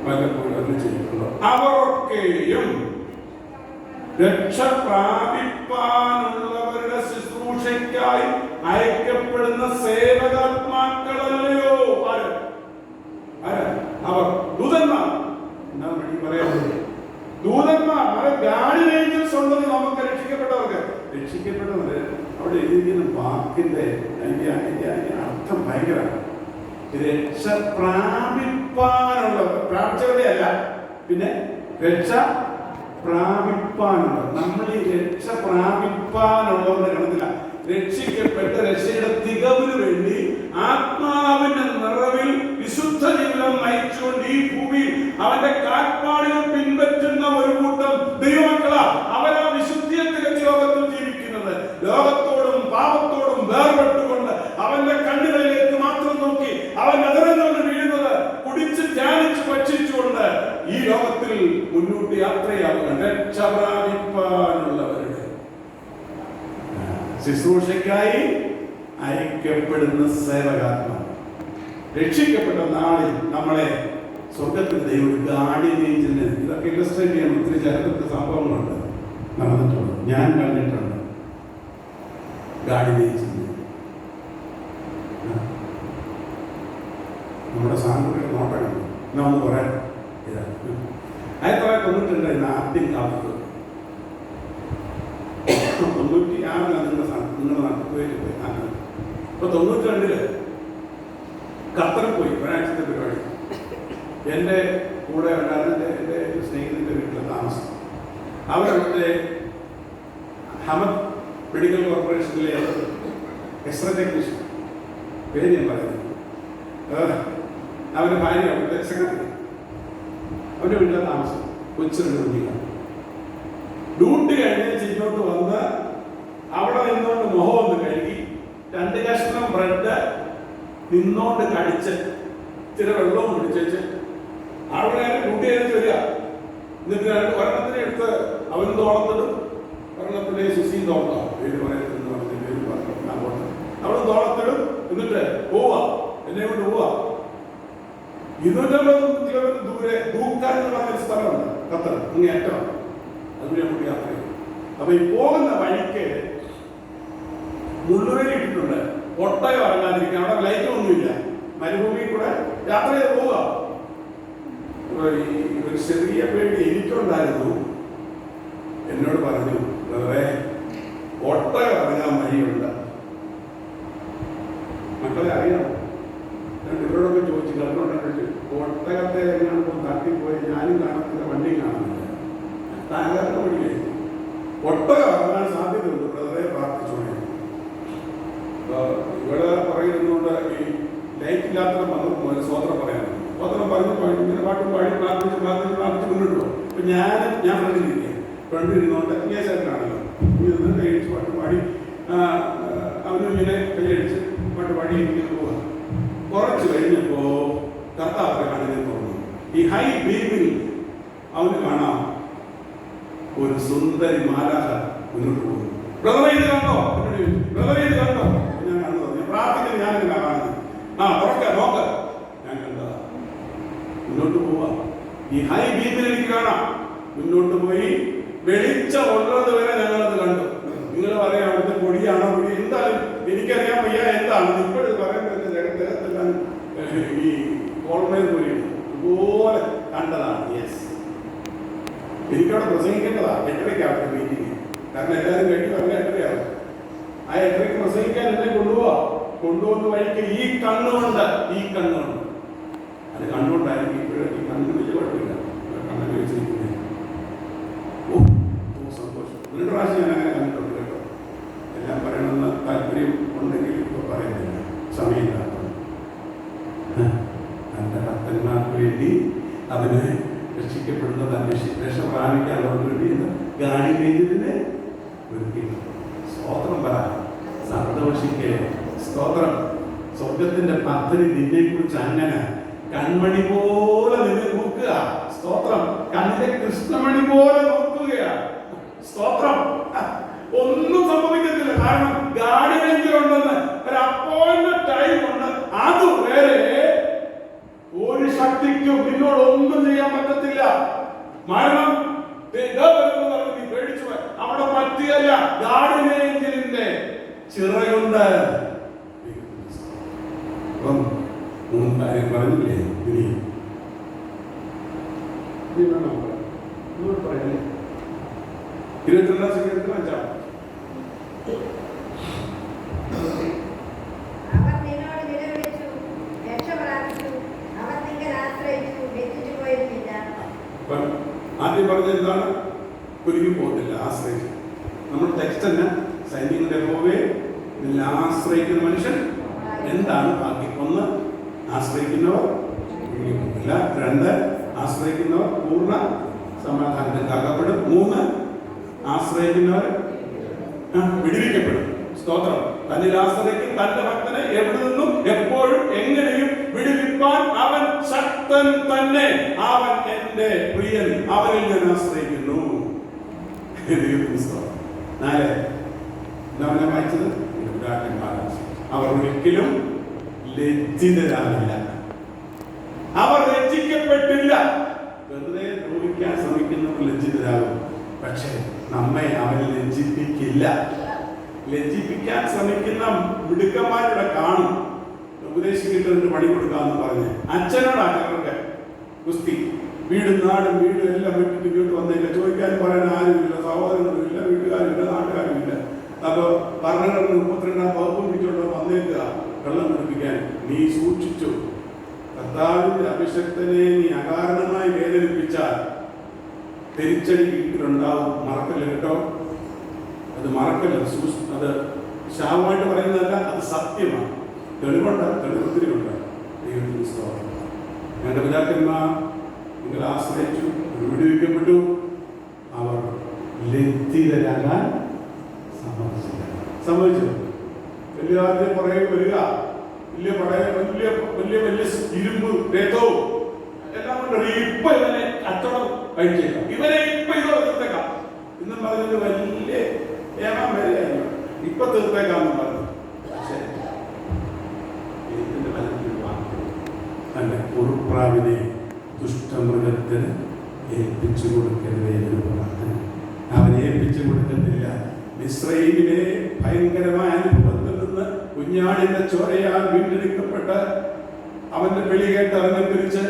S1: വല്ലപ്പോഴും ചെയ്തിട്ടുള്ളൂ. അവരൊക്കെയും രക്ഷ പ്രാപിപ്പാനുള്ളവരുടെ ശുശ്രൂഷയ്ക്കായി അയക്കപ്പെടുന്ന സേവകാത്മാക്കളല്ലയോ? അവർ ദൂതന്മാർ. എന്താ വേണ്ടി പറയാറുണ്ട്? ദൂതന്മാർ. ഗാർഡിയൻ ഏഞ്ചൽസ് ഉണ്ടെന്ന് നമുക്ക് രക്ഷിക്കപ്പെട്ടവർക്ക്. രക്ഷിക്കപ്പെട്ടവര് അവിടെ എഴുതിയിരിക്കുന്ന വാക്കിന്റെ അർത്ഥം ഭയങ്കരമാണ്. രക്ഷ പ്രാപിപ്പാനുള്ളവർ. പ്രാപിച്ചവരുടെ അല്ല, പിന്നെ രക്ഷ പ്രാപിപ്പാനുള്ളവർ. നമ്മൾ ഈ രക്ഷ പ്രാപിപ്പാനുള്ളവരുടെ ഗണത്തില. രക്ഷിക്കപ്പെട്ട രക്ഷയുടെ തികവിന് വേണ്ടി ആത്മാവിന്റെ നിറവിൽ വിശുദ്ധ ജീവിതം നയിച്ചുകൊണ്ട് ഈ ഭൂമിയിൽ അവന്റെ കാൽപ്പാടുകൾ പിൻപറ്റുന്ന ഒരു കൂട്ടം ദൈവമക്കളാ. അവരാ വിശുദ്ധിയെ തികച്ച ലോകത്തിൽ ജീവിക്കുന്നത്. ലോകത്തോടും പാപത്തോടും വേർപെട്ടുകൊണ്ട് അവന്റെ കണ്ണുകളിലേക്ക് മാത്രം നോക്കി അവന്റെ അതിരങ്ങളിൽ വീഴുന്നത് കുടിച്ച് ധ്യാനിച്ച് ഭക്ഷിച്ചുകൊണ്ട് ഈ ലോകത്തിൽ മുന്നോട്ട് യാത്രയാവുക. രക്ഷ പ്രാപിപ്പാനുള്ളവരുടെ ശുശ്രൂഷയ്ക്കായി അയക്കപ്പെടുന്ന സേവകാത്മാ. രക്ഷിക്കപ്പെട്ട നാളിൽ നമ്മളെ സ്വർഗത്തിൽ ദൈവം ഗാർഡിയൻ ഏഞ്ചലിനെ, ഇതൊക്കെ ഇല്ലസ്ട്രേറ്റ് ചെയ്യാൻ ഒത്തിരി ചരിത്രത്തിൽ സംഭവങ്ങളുണ്ട്, നടന്നിട്ടുണ്ട്, ഞാൻ കണ്ടിട്ടുണ്ട്. ഗാർഡിയൻ ഏഞ്ചലിനെ നമ്മുടെ സാമ്പത്തിക നോട്ടം എന്നാ ഒന്ന് പറയാം. 1992 ആദ്യം കാലത്ത് 96 നിങ്ങളുടെ നാട്ടിൽ പോയി. ഇപ്പൊ 92 ഖത്തറിൽ പോയി ഒരാഴ്ചത്തെ പരിപാടി. എൻ്റെ കൂടെ ഉണ്ടായിരുന്ന എൻ്റെ സ്നേഹിതൻ്റെ വീട്ടിൽ താമസം. അവരവിടുത്തെ ഹമദ് മെഡിക്കൽ കോർപ്പറേഷനിലെ എക്സ്റേ ടെക്നീഷ്യൻ, പേര് ഞാൻ പറയുന്നത്, അവൻ്റെ ഭാര്യ അവിടുത്തെ സെക്രട്ടറി, അവൻ്റെ വീട്ടിലെ താമസം. കൊച്ചു 2 കുഞ്ഞിലാണ്. ഡ്യൂട്ടി കഴിഞ്ഞ് ഇങ്ങോട്ട് വന്ന് അവിടെ നിന്നുകൊണ്ട് മുഖം ഒന്ന് കഴുകി 2 കഷ്ണം ബ്രെഡ് നിന്നോണ്ട് കടിച്ച് ഇച്ചിരി വെള്ളവും കുടിച്ചേച്ച് അവിടെ ഡ്യൂട്ടി കഴിഞ്ഞ് വരിക. എന്നിട്ട് ഒരെണ്ണത്തിനെ എടുത്ത് അവനും തോളത്തിടും, ഒരെണ്ണത്തിനെ സുസിയും തോളത്താം, പേര് പറയുന്നത് പേര് പറഞ്ഞു അങ്ങോട്ട് അവിടെ തോളത്തിടും. എന്നിട്ട് പോവാ, എന്നെ കൊണ്ട് പോവാ. 250 കിലോമീറ്റർ ദൂരെ ദൂക്കാൻ എന്ന് പറഞ്ഞൊരു സ്ഥലമുണ്ട് ഖത്തർ, അങ്ങേയറ്റം. അതുവരെ നമുക്ക് യാത്ര ചെയ്യും. അപ്പൊ ഈ പോകുന്ന വഴിക്ക് മുള്ളുവേലി ഇട്ടിട്ടുണ്ട്, ഒട്ടകം ഇറങ്ങാതിരിക്കാൻ. അവിടെ ലൈറ്റ് ഒന്നുമില്ല, മരുഭൂമിയിൽ കൂടെ യാത്ര ചെയ്ത് പോവുക. ഒരു ചെറിയ പേടി എനിക്കുണ്ടായിരുന്നു. എന്നോട് പറഞ്ഞു, വേറെ ഒട്ടകം ഇറങ്ങാൻ വഴിയുണ്ട്. മക്കളെ അറിയാം, ഞാൻ ഇവരോടൊക്കെ ചോദിച്ചു, കണ്ടോണ്ടു ഒട്ടകത്തെ എങ്ങനെയാണ് തട്ടിപ്പോയി, ഞാനും കാണത്തില്ല, വണ്ടിയും കാണുന്നില്ല. താങ്കളുടെ വഴിയേ ഒട്ടകം ഇറങ്ങാൻ സാധ്യതയുണ്ട്, വളരെ പ്രാർത്ഥിച്ചോളെ. ഇവിടെ പറയുന്നുണ്ട് ഈ ലൈറ്റ് ഇല്ലാത്ത വന്നപ്പോൾ സ്വതന്ത്രം പറയാനുണ്ട്. സ്വതന്ത്രം പറഞ്ഞു ഇങ്ങനെ പാട്ടും പാടി പ്രാർത്ഥിച്ച് മുന്നോട്ട് പോകും. ഇപ്പൊ ഞാൻ ഫ്രണ്ടിലിരുന്നോണ്ട് കേസായിട്ടാണല്ലോ ഇരുന്ന് കൈയടിച്ച് പാട്ട് പാടി അവനും ഇങ്ങനെ കൈയടിച്ച് പാട്ട് പാടി ഇങ്ങനെ പോവുക. കുറച്ച് കഴിഞ്ഞപ്പോ കർത്താവ് കണ്ണിനെ തുറന്നു. ഈ ഹൈ ബീമിൽ അവന് കാണാം ഒരു സുന്ദരി മാലാഖ മുന്നോട്ട് പോകുന്നു. ബ്രദറെ ഇത് കണ്ടോ? ബ്രദറെ ഇത് കണ്ടോ? ഞാൻ കണ്ടു. ഞാൻ പ്രാർത്ഥിക്കുന്നത് ഞാനിങ്ങനെ കാണുന്നത്. തുറക്ക നോക്ക. ഞാൻ കണ്ടതാ. മുന്നോട്ട് പോവാ. ഈ ഹൈ ബീമിൽ എനിക്ക് കാണാം. മുന്നോട്ട് പോയി വെളിച്ചം ഉള്ളത് വരെ ഞങ്ങളത് കണ്ടു. നിങ്ങൾ പറയാം അവിടുത്തെ പൊടിയാണോ പൊടി എന്തായാലും എനിക്കറിയാൻ വയ്യ എന്താണ്. ഇപ്പോഴും പറയാൻ പറ്റുന്ന ജഗത്തെല്ലാം ഈ കോൾമേൽ പോലെയാണ്. ഇതുപോലെ കണ്ടതാണ്. യെസ്, എനിക്കവിടെ പ്രസംഗിക്കേണ്ടതാ. 8:30 മീറ്റിംഗ്. കാരണം എല്ലാവരും കഴിഞ്ഞ് പറഞ്ഞ 8:30. ആ 8:30 പ്രസംഗിക്കാൻ എന്നെ കൊണ്ടുപോവാ. കൊണ്ടുവന്ന വഴിക്ക് ഈ കണ്ണുകൊണ്ട് അത് കണ്ണുകൊണ്ടായിരിക്കും. ഇപ്പോഴും ഈ കണ്ണിന് വലിയ കുഴപ്പമില്ല, കണ്ണൊക്കെ വെച്ചിരിക്കുന്നത്. സന്തോഷം. ഒരു പ്രാവശ്യം ഞാൻ അങ്ങനെ കണ്ടിട്ടുണ്ട് കേട്ടോ. എല്ലാം പറയണമെന്ന് താല്പര്യം ഉണ്ടെങ്കിൽ ഇപ്പോൾ പറയുന്നില്ല, സമയമില്ലാത്ത. തൻ്റെ ഭക്തന്മാർക്ക് വേണ്ടി അതിനെ രക്ഷിക്കപ്പെടുന്നത് രക്ഷ പ്രാപിക്കാനുള്ളവർക്ക് വേണ്ടി ഗാഡിനെ ഒരുക്കിയിട്ടുണ്ട്. സ്തോത്രം പറ, സന്തോഷിക്കേ. സ്തോത്രം. സ്വർഗത്തിന്റെ പദ്ധതി നിന്നെ കുറിച്ച് അങ്ങനെ കൺമണി പോലെ നിന്നെ നോക്കുക. സ്തോത്രം. കണ്ണിലെ കൃഷ്ണമണി പോലെ നോക്കുകയാ. സ്തോത്രം. ഒന്നും സംഭവിക്കത്തില്ല. കാരണം ഗാഡിനെങ്കിലുണ്ടെന്ന് ഒരു അപ്പോയിന്റ്മെന്റ് ടൈം ഉണ്ട്. അതുവരെ ഒരു ശക്തിക്കും നിന്നോട് ഒന്നും ചെയ്യാൻ പറ്റത്തില്ല. മരണം നീ പേടിച്ചു അവിടെ പറ്റിയല്ല. ഗാഡിനെങ്കിലിന്റെ ചിറയുണ്ട്. 3 കാര്യം പറഞ്ഞില്ലേ? ഇനി പറയല്ലേ? 22 സെക്കൻഡ് വെച്ചാൽ ആദ്യം പറഞ്ഞത് എന്താണ്? കുരുങ്ങി പോകത്തില്ല, ആശ്രയിച്ചു. നമ്മുടെ ടെക്സ്റ്റ് തന്നെ സൈനികന്റെ പോവേ ആശ്രയിക്കുന്ന മനുഷ്യൻ എന്താണ് ബാക്കി? 1, ആശ്രയിക്കുന്നവർ കുരുങ്ങിപ്പോകില്ല. 2, ആശ്രയിക്കുന്നവർ പൂർണ്ണ സമാധാനത്തിൽ അകപ്പെടും. 3, ആശ്രയിക്കുന്നവർ വിടുവിക്കപ്പെടും. സ്തോത്രം. തന്നിൽ ആശ്രയിക്കും തന്റെ ഭക്തനെ എവിടെ നിന്നും എപ്പോഴും എങ്ങനെയും വിടുവിപ്പാൻ അവൻ ശക്തൻ തന്നെ. അവൻ എന്റെ പ്രിയൻ, അവനിൽ ഞാൻ ആശ്രയിക്കുന്നു. 4 എന്താണ് വായിച്ചത്? അവർ ഒരിക്കലും ലജ്ജിതരാകില്ല. അവർ ലജ്ജിക്കപ്പെട്ടില്ല. വെറുതെ ദ്രോഹിക്കാൻ ശ്രമിക്കുന്നവർ ലജ്ജിതരാകും. പക്ഷേ നമ്മെ അവൻ ലജ്ജിപ്പിക്കില്ല. ലജ്ജിപ്പിക്കാൻ ശ്രമിക്കുന്ന മിടുക്കന്മാരുടെ കാണും. ഉപദേശിക്കിട്ട് പണി കൊടുക്കാമെന്ന് പറഞ്ഞ് അച്ഛനോടാണ് ഞങ്ങൾക്ക് കുസ്തി. വീടും നാടും വീടും എല്ലാം വിട്ടിട്ട് ഇങ്ങോട്ട് വന്നില്ല. ചോദിക്കാനും പറയാൻ ആരുമില്ല, സഹോദരങ്ങളുമില്ല, വീട്ടുകാരുമില്ല, നാട്ടുകാരുമില്ല. അപ്പൊ ഭരണഘടന 32-ാം വകുപ്പും പിടിച്ചോണ്ട് വന്നേക്കുക വെള്ളം കുടിപ്പിക്കാൻ. നീ സൂക്ഷിച്ചു. കർത്താവിന്റെ അഭിഷക്തനെ നീ അകാരണമായി വേദനിപ്പിച്ചാൽ തിരിച്ചടി വീട്ടിലുണ്ടാവും. മറക്കല്ല കേട്ടോ, അത് മറക്കല്ല. അത് ശാപമായിട്ട് പറയുന്നതല്ല, അത് സത്യമാണ്. തെളിവുണ്ട്, തെളിവൊത്തിരി ഉണ്ട്. ദൈവത്തിന് സ്തോത്രം. ഞങ്ങളുടെ പിതാക്കന്മാർ നിങ്ങൾ ആശ്രയിച്ചു, വിടുവിക്കപ്പെട്ടു. അവർ ലജ്ജിതരാകാൻ സമ്മതിച്ചില്ല. സമ്മതിച്ചു? വലിയ ആദ്യം പുറകെ വരിക, വലിയ വലിയ വലിയ വലിയ ഇരുമ്പ് രഥവും എല്ലാം കൊണ്ട് ഇപ്പൊ ഇവനെ കച്ചവടം കഴിച്ചേക്കാം, ഇവനെ ഇപ്പൊ ഇത് തീർത്തേക്കാം എന്നും പറഞ്ഞത് വലിയ ഏമാൻ വരെയായിരുന്നു. ഇപ്പൊ തീർത്തേക്കാന്ന് പറഞ്ഞു. പക്ഷേ ഇതിന്റെ ഫലത്തിൽ അല്ല, ഉറുപ്രാവിനെ ദുഷ്ടമൃഗത്തിന് ഏൽപ്പിച്ചു കൊടുക്കരുതേ എന്ന് പ്രാർത്ഥന. അവനെ ഏൽപ്പിച്ചു കൊടുക്കുന്നില്ല. മിസ്രയീമിലെ ഭയങ്കരമായ അനുഭവത്തിൽ നിന്ന് കുഞ്ഞാടിന്റെ ചോരയാൽ വീണ്ടെടുക്കപ്പെട്ട് അവന്റെ വിളി കേട്ട് ഇറങ്ങിത്തിരിച്ച്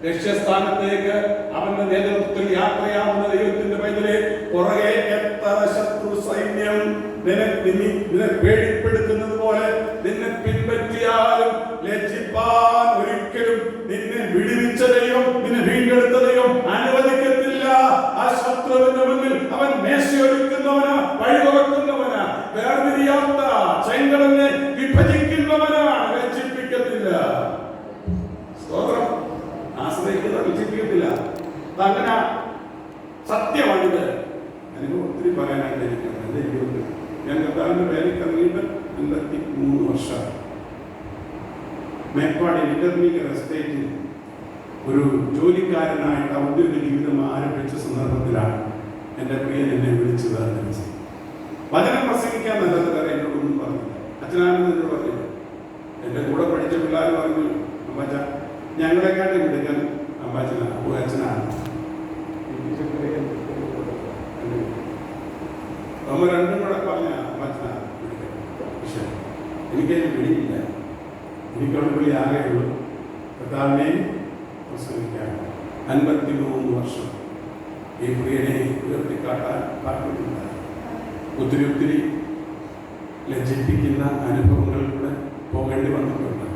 S1: ലക്ഷ്യസ്ഥാനത്തേക്ക് അവന്റെ നേതൃത്വത്തിൽ യാത്രയാവുന്ന ദൈവത്തിന്റെ പൈതലെ പുറകെ എത്ര ശത്രു സൈന്യം നിന്നെ പേടിപ്പെടുത്തുന്നത് പോലെ നിന്നെ പിൻപറ്റിയാലും ലജ്ജിപ്പാൻ ഒരിക്കലും നിന്നെ വിടുവിച്ചതെയും നിന്നെ വീണ്ടെടുത്തതെയും അനുവദിക്കത്തില്ല. ആ ശത്രുവിന്റെ മുന്നിൽ അവൻ മേശയൊരുക്കുന്നവനാ, വഴി തുറക്കുന്നവനാ, വേർതിരിയാത്ത ചെങ്കടലിനെ വിഭജിക്കുന്നവനാണ്. ലജ്ജിപ്പിക്കത്തില്ല. സ്തോത്രം. ആശ്രയിക്കുന്ന ലജ്ജിപ്പിക്കത്തില്ല. അങ്ങനെ സത്യമാണിത്. എനിക്ക് ഒത്തിരി പറയാനായിട്ട് എനിക്കുണ്ട്. എന്റെ ജീവിതത്തിൽ ഞാൻ കർത്താവിന്റെ പേരിൽ ഇറങ്ങിയിട്ട് 53 വർഷം മേപ്പാടി ഇന്റർമീഡിയറ്റ് എസ്റ്റേറ്റിൽ ഒരു ജോലിക്കാരനായിട്ട് ഔദ്യോഗിക ജീവിതം ആരംഭിച്ച സന്ദർഭത്തിലാണ് എൻ്റെ പ്രിയൻ എന്നെ വിളിച്ചു വേർതിരിച്ചത്. വചനം പ്രസംഗിക്കാൻ നല്ലത് എന്നോടൊന്നും പറഞ്ഞില്ല. അച്ഛനാണെന്ന് പറഞ്ഞില്ല. എൻ്റെ കൂടെ പഠിച്ച പിള്ളേർ പറഞ്ഞു, അമ്പാച്ച ഞങ്ങളെക്കാട്ടി വിളിക്കാൻ അമ്പാച്ചനാണ്, അച്ഛനാണ്. അമ്മ രണ്ടും കൂടെ പറഞ്ഞ അമ്പാച്ചനാണ്. പക്ഷെ എനിക്കതിന് വിളിയില്ല. എനിക്കവിടെ വിളി ആകെയുള്ളൂ കർത്താവിനെ പ്രസംഗിക്കാൻ. 53 വർഷം ഈ പ്രിയനെ ഉയർത്തിക്കാട്ടാൻ കാട്ടിട്ടുണ്ട്. ഒത്തിരി ലജ്ജിപ്പിക്കുന്ന അനുഭവങ്ങളിലൂടെ പോകേണ്ടി വന്നിട്ടുണ്ട്.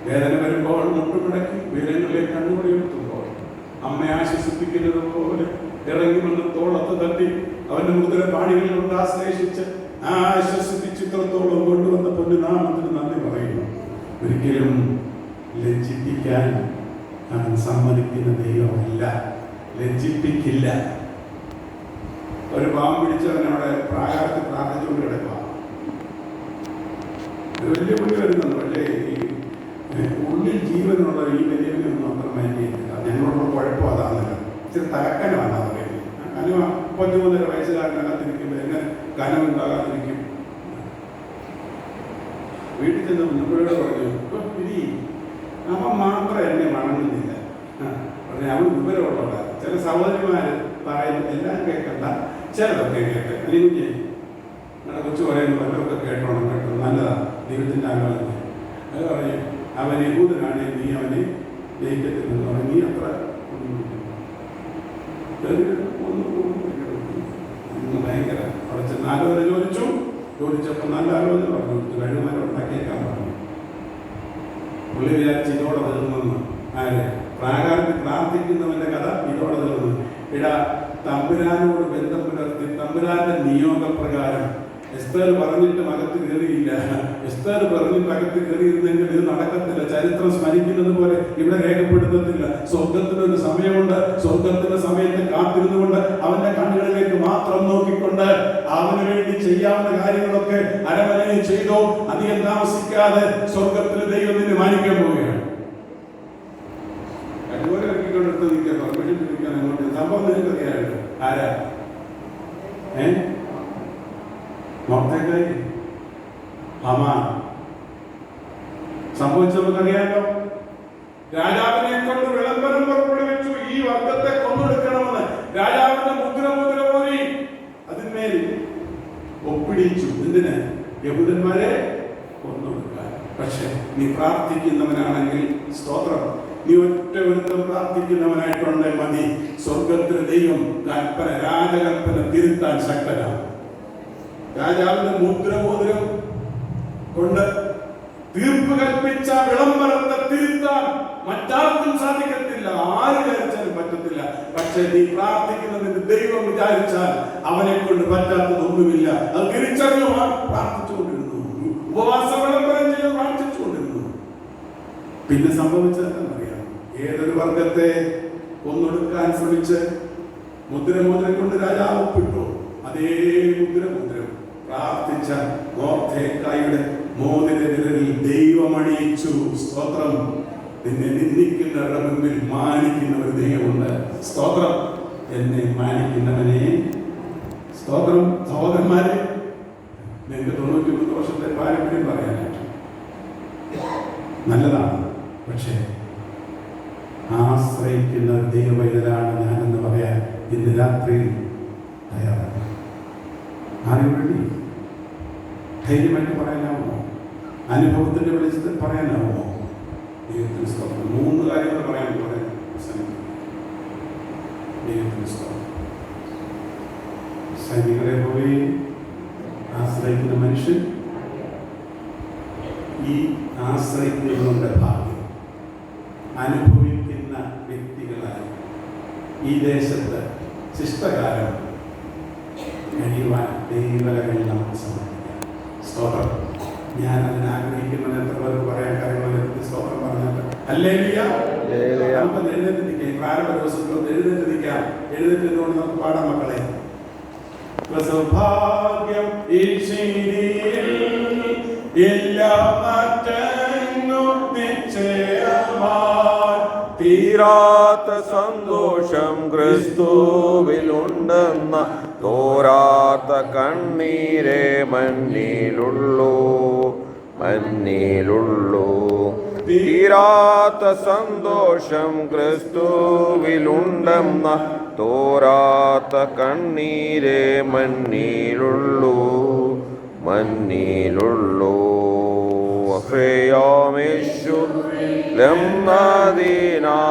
S1: വേദന വരുമ്പോൾ മുട്ടുമുടക്കി ഉയരങ്ങളിലേക്ക് കണ്ണുകൂടി ഉയർത്തുമ്പോൾ അമ്മയെ ആശ്വസിപ്പിക്കുന്നത് പോലെ ഇറങ്ങി വന്ന് തോളത്ത് തട്ടി അവന്റെ മുദ്ര പാണികളിൽ കൊണ്ട് ആശ്ലേഷിച്ച് ആശ്വസിപ്പിച്ചിത്രത്തോളം കൊണ്ടുവന്ന പൊന്നുനാമത്തിന് നന്ദി പറയുന്നു. ഒരിക്കലും ലജ്ജിപ്പിക്കാൻ അവൻ സമ്മതിക്കുന്ന ദൈവമല്ല, ലജ്ജിപ്പിക്കില്ല. ഒരു പാമ്പ് പിടിച്ചവനവിടെ പ്രാകാരത്തിൽ പ്രാർത്ഥിച്ചുകൊണ്ട് കിടക്കുക. വലിയ പുള്ളി വരുന്നുണ്ട്. പക്ഷേ ഈ ഉള്ളിൽ ജീവനുള്ള ഈ വലിയൊന്നും അത്ര മൈൻഡില്ല. ഞങ്ങളോട് കുഴപ്പം അതാണല്ലോ. ഇച്ചിരി തകക്കനമാണ് പറയുന്നത്. കനവ 13 വയസ്സുകാരനകത്തിരിക്കുമ്പോൾ എങ്ങനെ കനവുണ്ടാകാതിരിക്കും? വീട്ടിൽ ചെന്ന് മുന്നോട്ട് പറഞ്ഞു, ഇനി അവൻ മാത്രം എന്നെ വണങ്ങുന്നില്ല. പറഞ്ഞ അവൻ വിവരമുള്ളവരാണ്. ചില സഹോദരിമാർ പറയുന്നത് എല്ലാം കേൾക്കണ്ട, ചിലതൊക്കെ കേട്ട്. കുഞ്ഞെ നിങ്ങളുടെ കൊച്ചു പറയുന്നത് വല്ലതൊക്കെ കേട്ടോണം, കേട്ടോ, നല്ലതാണ്, ദൈവത്തിൻ്റെ ആലോചന. അത് പറഞ്ഞു, അവൻ യഹൂദനാണ്, നീ അവനെ ജയിക്കത്തില്ലെന്ന് പറഞ്ഞു. നീ അത്ര ഭയങ്കര അവിടെ ചെന്ന് ആലോചന ചോദിച്ചപ്പോൾ നല്ല ആലോചന പറഞ്ഞു കൊടുത്തു. കഴിവുമാരുണ്ടാക്കിയേക്കാൻ പറഞ്ഞു. പുള്ളി വിചാരിച്ച് ഇതോടെ തീർന്നെന്ന്. ആര്? പ്രാകാരത്തിൽ പ്രാർത്ഥിക്കുന്നവന്റെ കഥ ഇതോടെ തീർന്നു. ഇടാ തമ്പുരാനോട് ബന്ധം പുലർത്തി തമ്പുരാന്റെ നിയോഗപ്രകാരം എസ്തേർ പറഞ്ഞിട്ട് അകത്ത് കയറിയില്ല. എസ്തേർ പറഞ്ഞിട്ട് അകത്ത് കയറിയിരുന്നെങ്കിൽ ഇത് നടക്കത്തില്ല. ചരിത്രം സ്മരിക്കുന്നത് പോലെ ഇവിടെ രേഖപ്പെടുത്തത്തില്ല. സ്വർഗത്തിനൊരു സമയമുണ്ട്. സ്വർഗത്തിന്റെ സമയത്ത് കാത്തിരുന്നുകൊണ്ട് അവന്റെ കണ്ണുകളിലേക്ക് മാത്രം നോക്കിക്കൊണ്ട് അവന് വേണ്ടി ചെയ്യാവുന്ന കാര്യങ്ങളൊക്കെ അരമനയിൽ ചെയ്തോ. അധികം താമസിക്കാതെ സ്വർഗത്തിലെ ദൈവം നിന്നെ മാനിക്കാൻ പോവുകയാണ്. അതുപോലെ ഇറക്കിക്കൊണ്ടെടുത്ത് നിൽക്കാൻ പെർമിഷൻ ചോദിക്കാൻ അങ്ങോട്ട് സംഭവം നിനക്കറിയാമല്ലോ. ആരാ? മൊത്തക്കായി ഹമാൻ സംഭവിച്ചു നമുക്കറിയാമല്ലോ. രാജാവിനെ കൊണ്ട് വിളംബരം പുറപ്പെടുവിച്ചു, ഈ വർഗത്തെ കൊന്നൊടുക്കണമെന്ന്. രാജാവിന്റെ മുദ്ര പോയി അതിന്മേൽ ഒപ്പിടിച്ചു. എന്തിന്? യഹൂദന്മാരെ കൊന്നൊടുക്കാൻ. പക്ഷെ നീ പ്രാർത്ഥിക്കുന്നവനാണെങ്കിൽ സ്തോത്രം, നീ ഒറ്റ ഒരുത്തം പ്രാർത്ഥിക്കുന്നവനായിട്ടുണ്ട് മതി. സ്വർഗത്തിലെ ദൈവം കൽപ്പന, രാജകൽപ്പന തിരുത്താൻ ശക്തനാണ്. രാജാവിന്റെ മുദ്രമോതിരം കൊണ്ട് തീർപ്പ് കൽപ്പിച്ച വിളംബരത്തെ തിരുത്താൻ മറ്റാർക്കും സാധിക്കത്തില്ല. ആര് വിചാരിച്ചാലും പറ്റത്തില്ല. പക്ഷെ നീ പ്രാർത്ഥിക്കുന്നതിന് ദൈവം വിചാരിച്ചാൽ അവനെ കൊണ്ട് പറ്റാത്തതൊന്നുമില്ല. അത് തിരിച്ചറിഞ്ഞു പ്രാർത്ഥിച്ചുകൊണ്ടിരുന്നു. ഉപവാസ വിളംബരം ചെയ്ത് പ്രാർത്ഥിച്ചുകൊണ്ടിരുന്നു. പിന്നെ സംഭവിച്ചതെന്നറിയാം. ഏതൊരു വർഗത്തെ കൊന്നൊടുക്കാൻ ശ്രമിച്ച് മുദ്രമോതിരം കൊണ്ട് രാജാവ് ഒപ്പിട്ടു. അതേ മുദ്രം പ്രാർത്ഥിച്ച മോർദ്ദേഖായിയുടെ മോതിര വിരലിൽ ദൈവം അണിയിച്ചു. സ്തോത്രം. നിന്നെ നിന്ദിക്കുന്നവരുടെ മുമ്പിൽ മാനിക്കുന്ന ഒരു ദൈവമുണ്ട്. സ്തോത്രം. എന്നെ മാനിക്കുന്നവനെ സ്തോത്രം. സഹോദരന്മാരെ, നിങ്ങൾക്ക് 93 വർഷത്തെ പാരമ്പര്യം പറയാനായിട്ട് നല്ലതാണ്. പക്ഷേ ആശ്രയിക്കുന്ന ദൈവവൈതലാണ് ഞാനെന്ന് പറയാൻ ഇന്ന് രാത്രിയിൽ തയ്യാറാണ്. ആരും വേണ്ടി ധൈര്യമായിട്ട് പറയാനാവുമോ? അനുഭവത്തിന്റെ വെളിച്ചത്തിൽ പറയാനാവുമോ? ദൈവത്തിന് സ്തോത്രം. 3 കാര്യങ്ങൾ പറയാൻ ദൈവത്തിന് സ്തോത്രം. സൈനികളെ പോയി ആശ്രയിക്കുന്ന മനുഷ്യൻ ഈ ആശ്രയിക്കുന്നവരുടെ ഭാഗ്യം അനുഭവിക്കുന്ന വ്യക്തികളായി ഈ ദേശത്ത് ശിഷ്ടകാലം കഴിയുവാൻ ദൈവങ്ങളിൽ നമുക്ക് സമർപ്പിക്കാം. സ്തോത്രം. ഞാൻ അതിന് ആഗ്രഹിക്കുന്നത് എത്ര പേർക്ക് പറയാൻ കാര്യങ്ങൾ സ്തോത്രം പറഞ്ഞാൽ ഹല്ലേലൂയ. നമുക്ക് എഴുന്നേറ്റ് നിൽക്കാം. പ്രാരംഭ ദിവസത്തിലൊന്ന് എഴുന്നേറ്റ് നിൽക്കാം. എഴുന്നേറ്റ് നിന്നുകൊണ്ട് നമുക്ക് പാടാം മക്കളെ. സൗഭാഗ്യം
S2: തീരാത്ത സന്തോഷം ക്രിസ്തുവിലുണ്ടെന്ന തോരാത്ത കണ്ണീരെ മഞ്ഞിലുള്ളൂ. തീരാത്ത സന്തോഷം ക്രിസ്തുവിലുണ്ടെന്ന തോരാത്ത കണ്ണീരെ മഞ്ഞിലുള്ളൂ. യേശുവിലെന്നതിനാ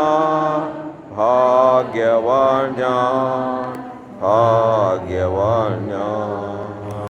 S2: ഭാഗ്യവാൻ ഞാൻ.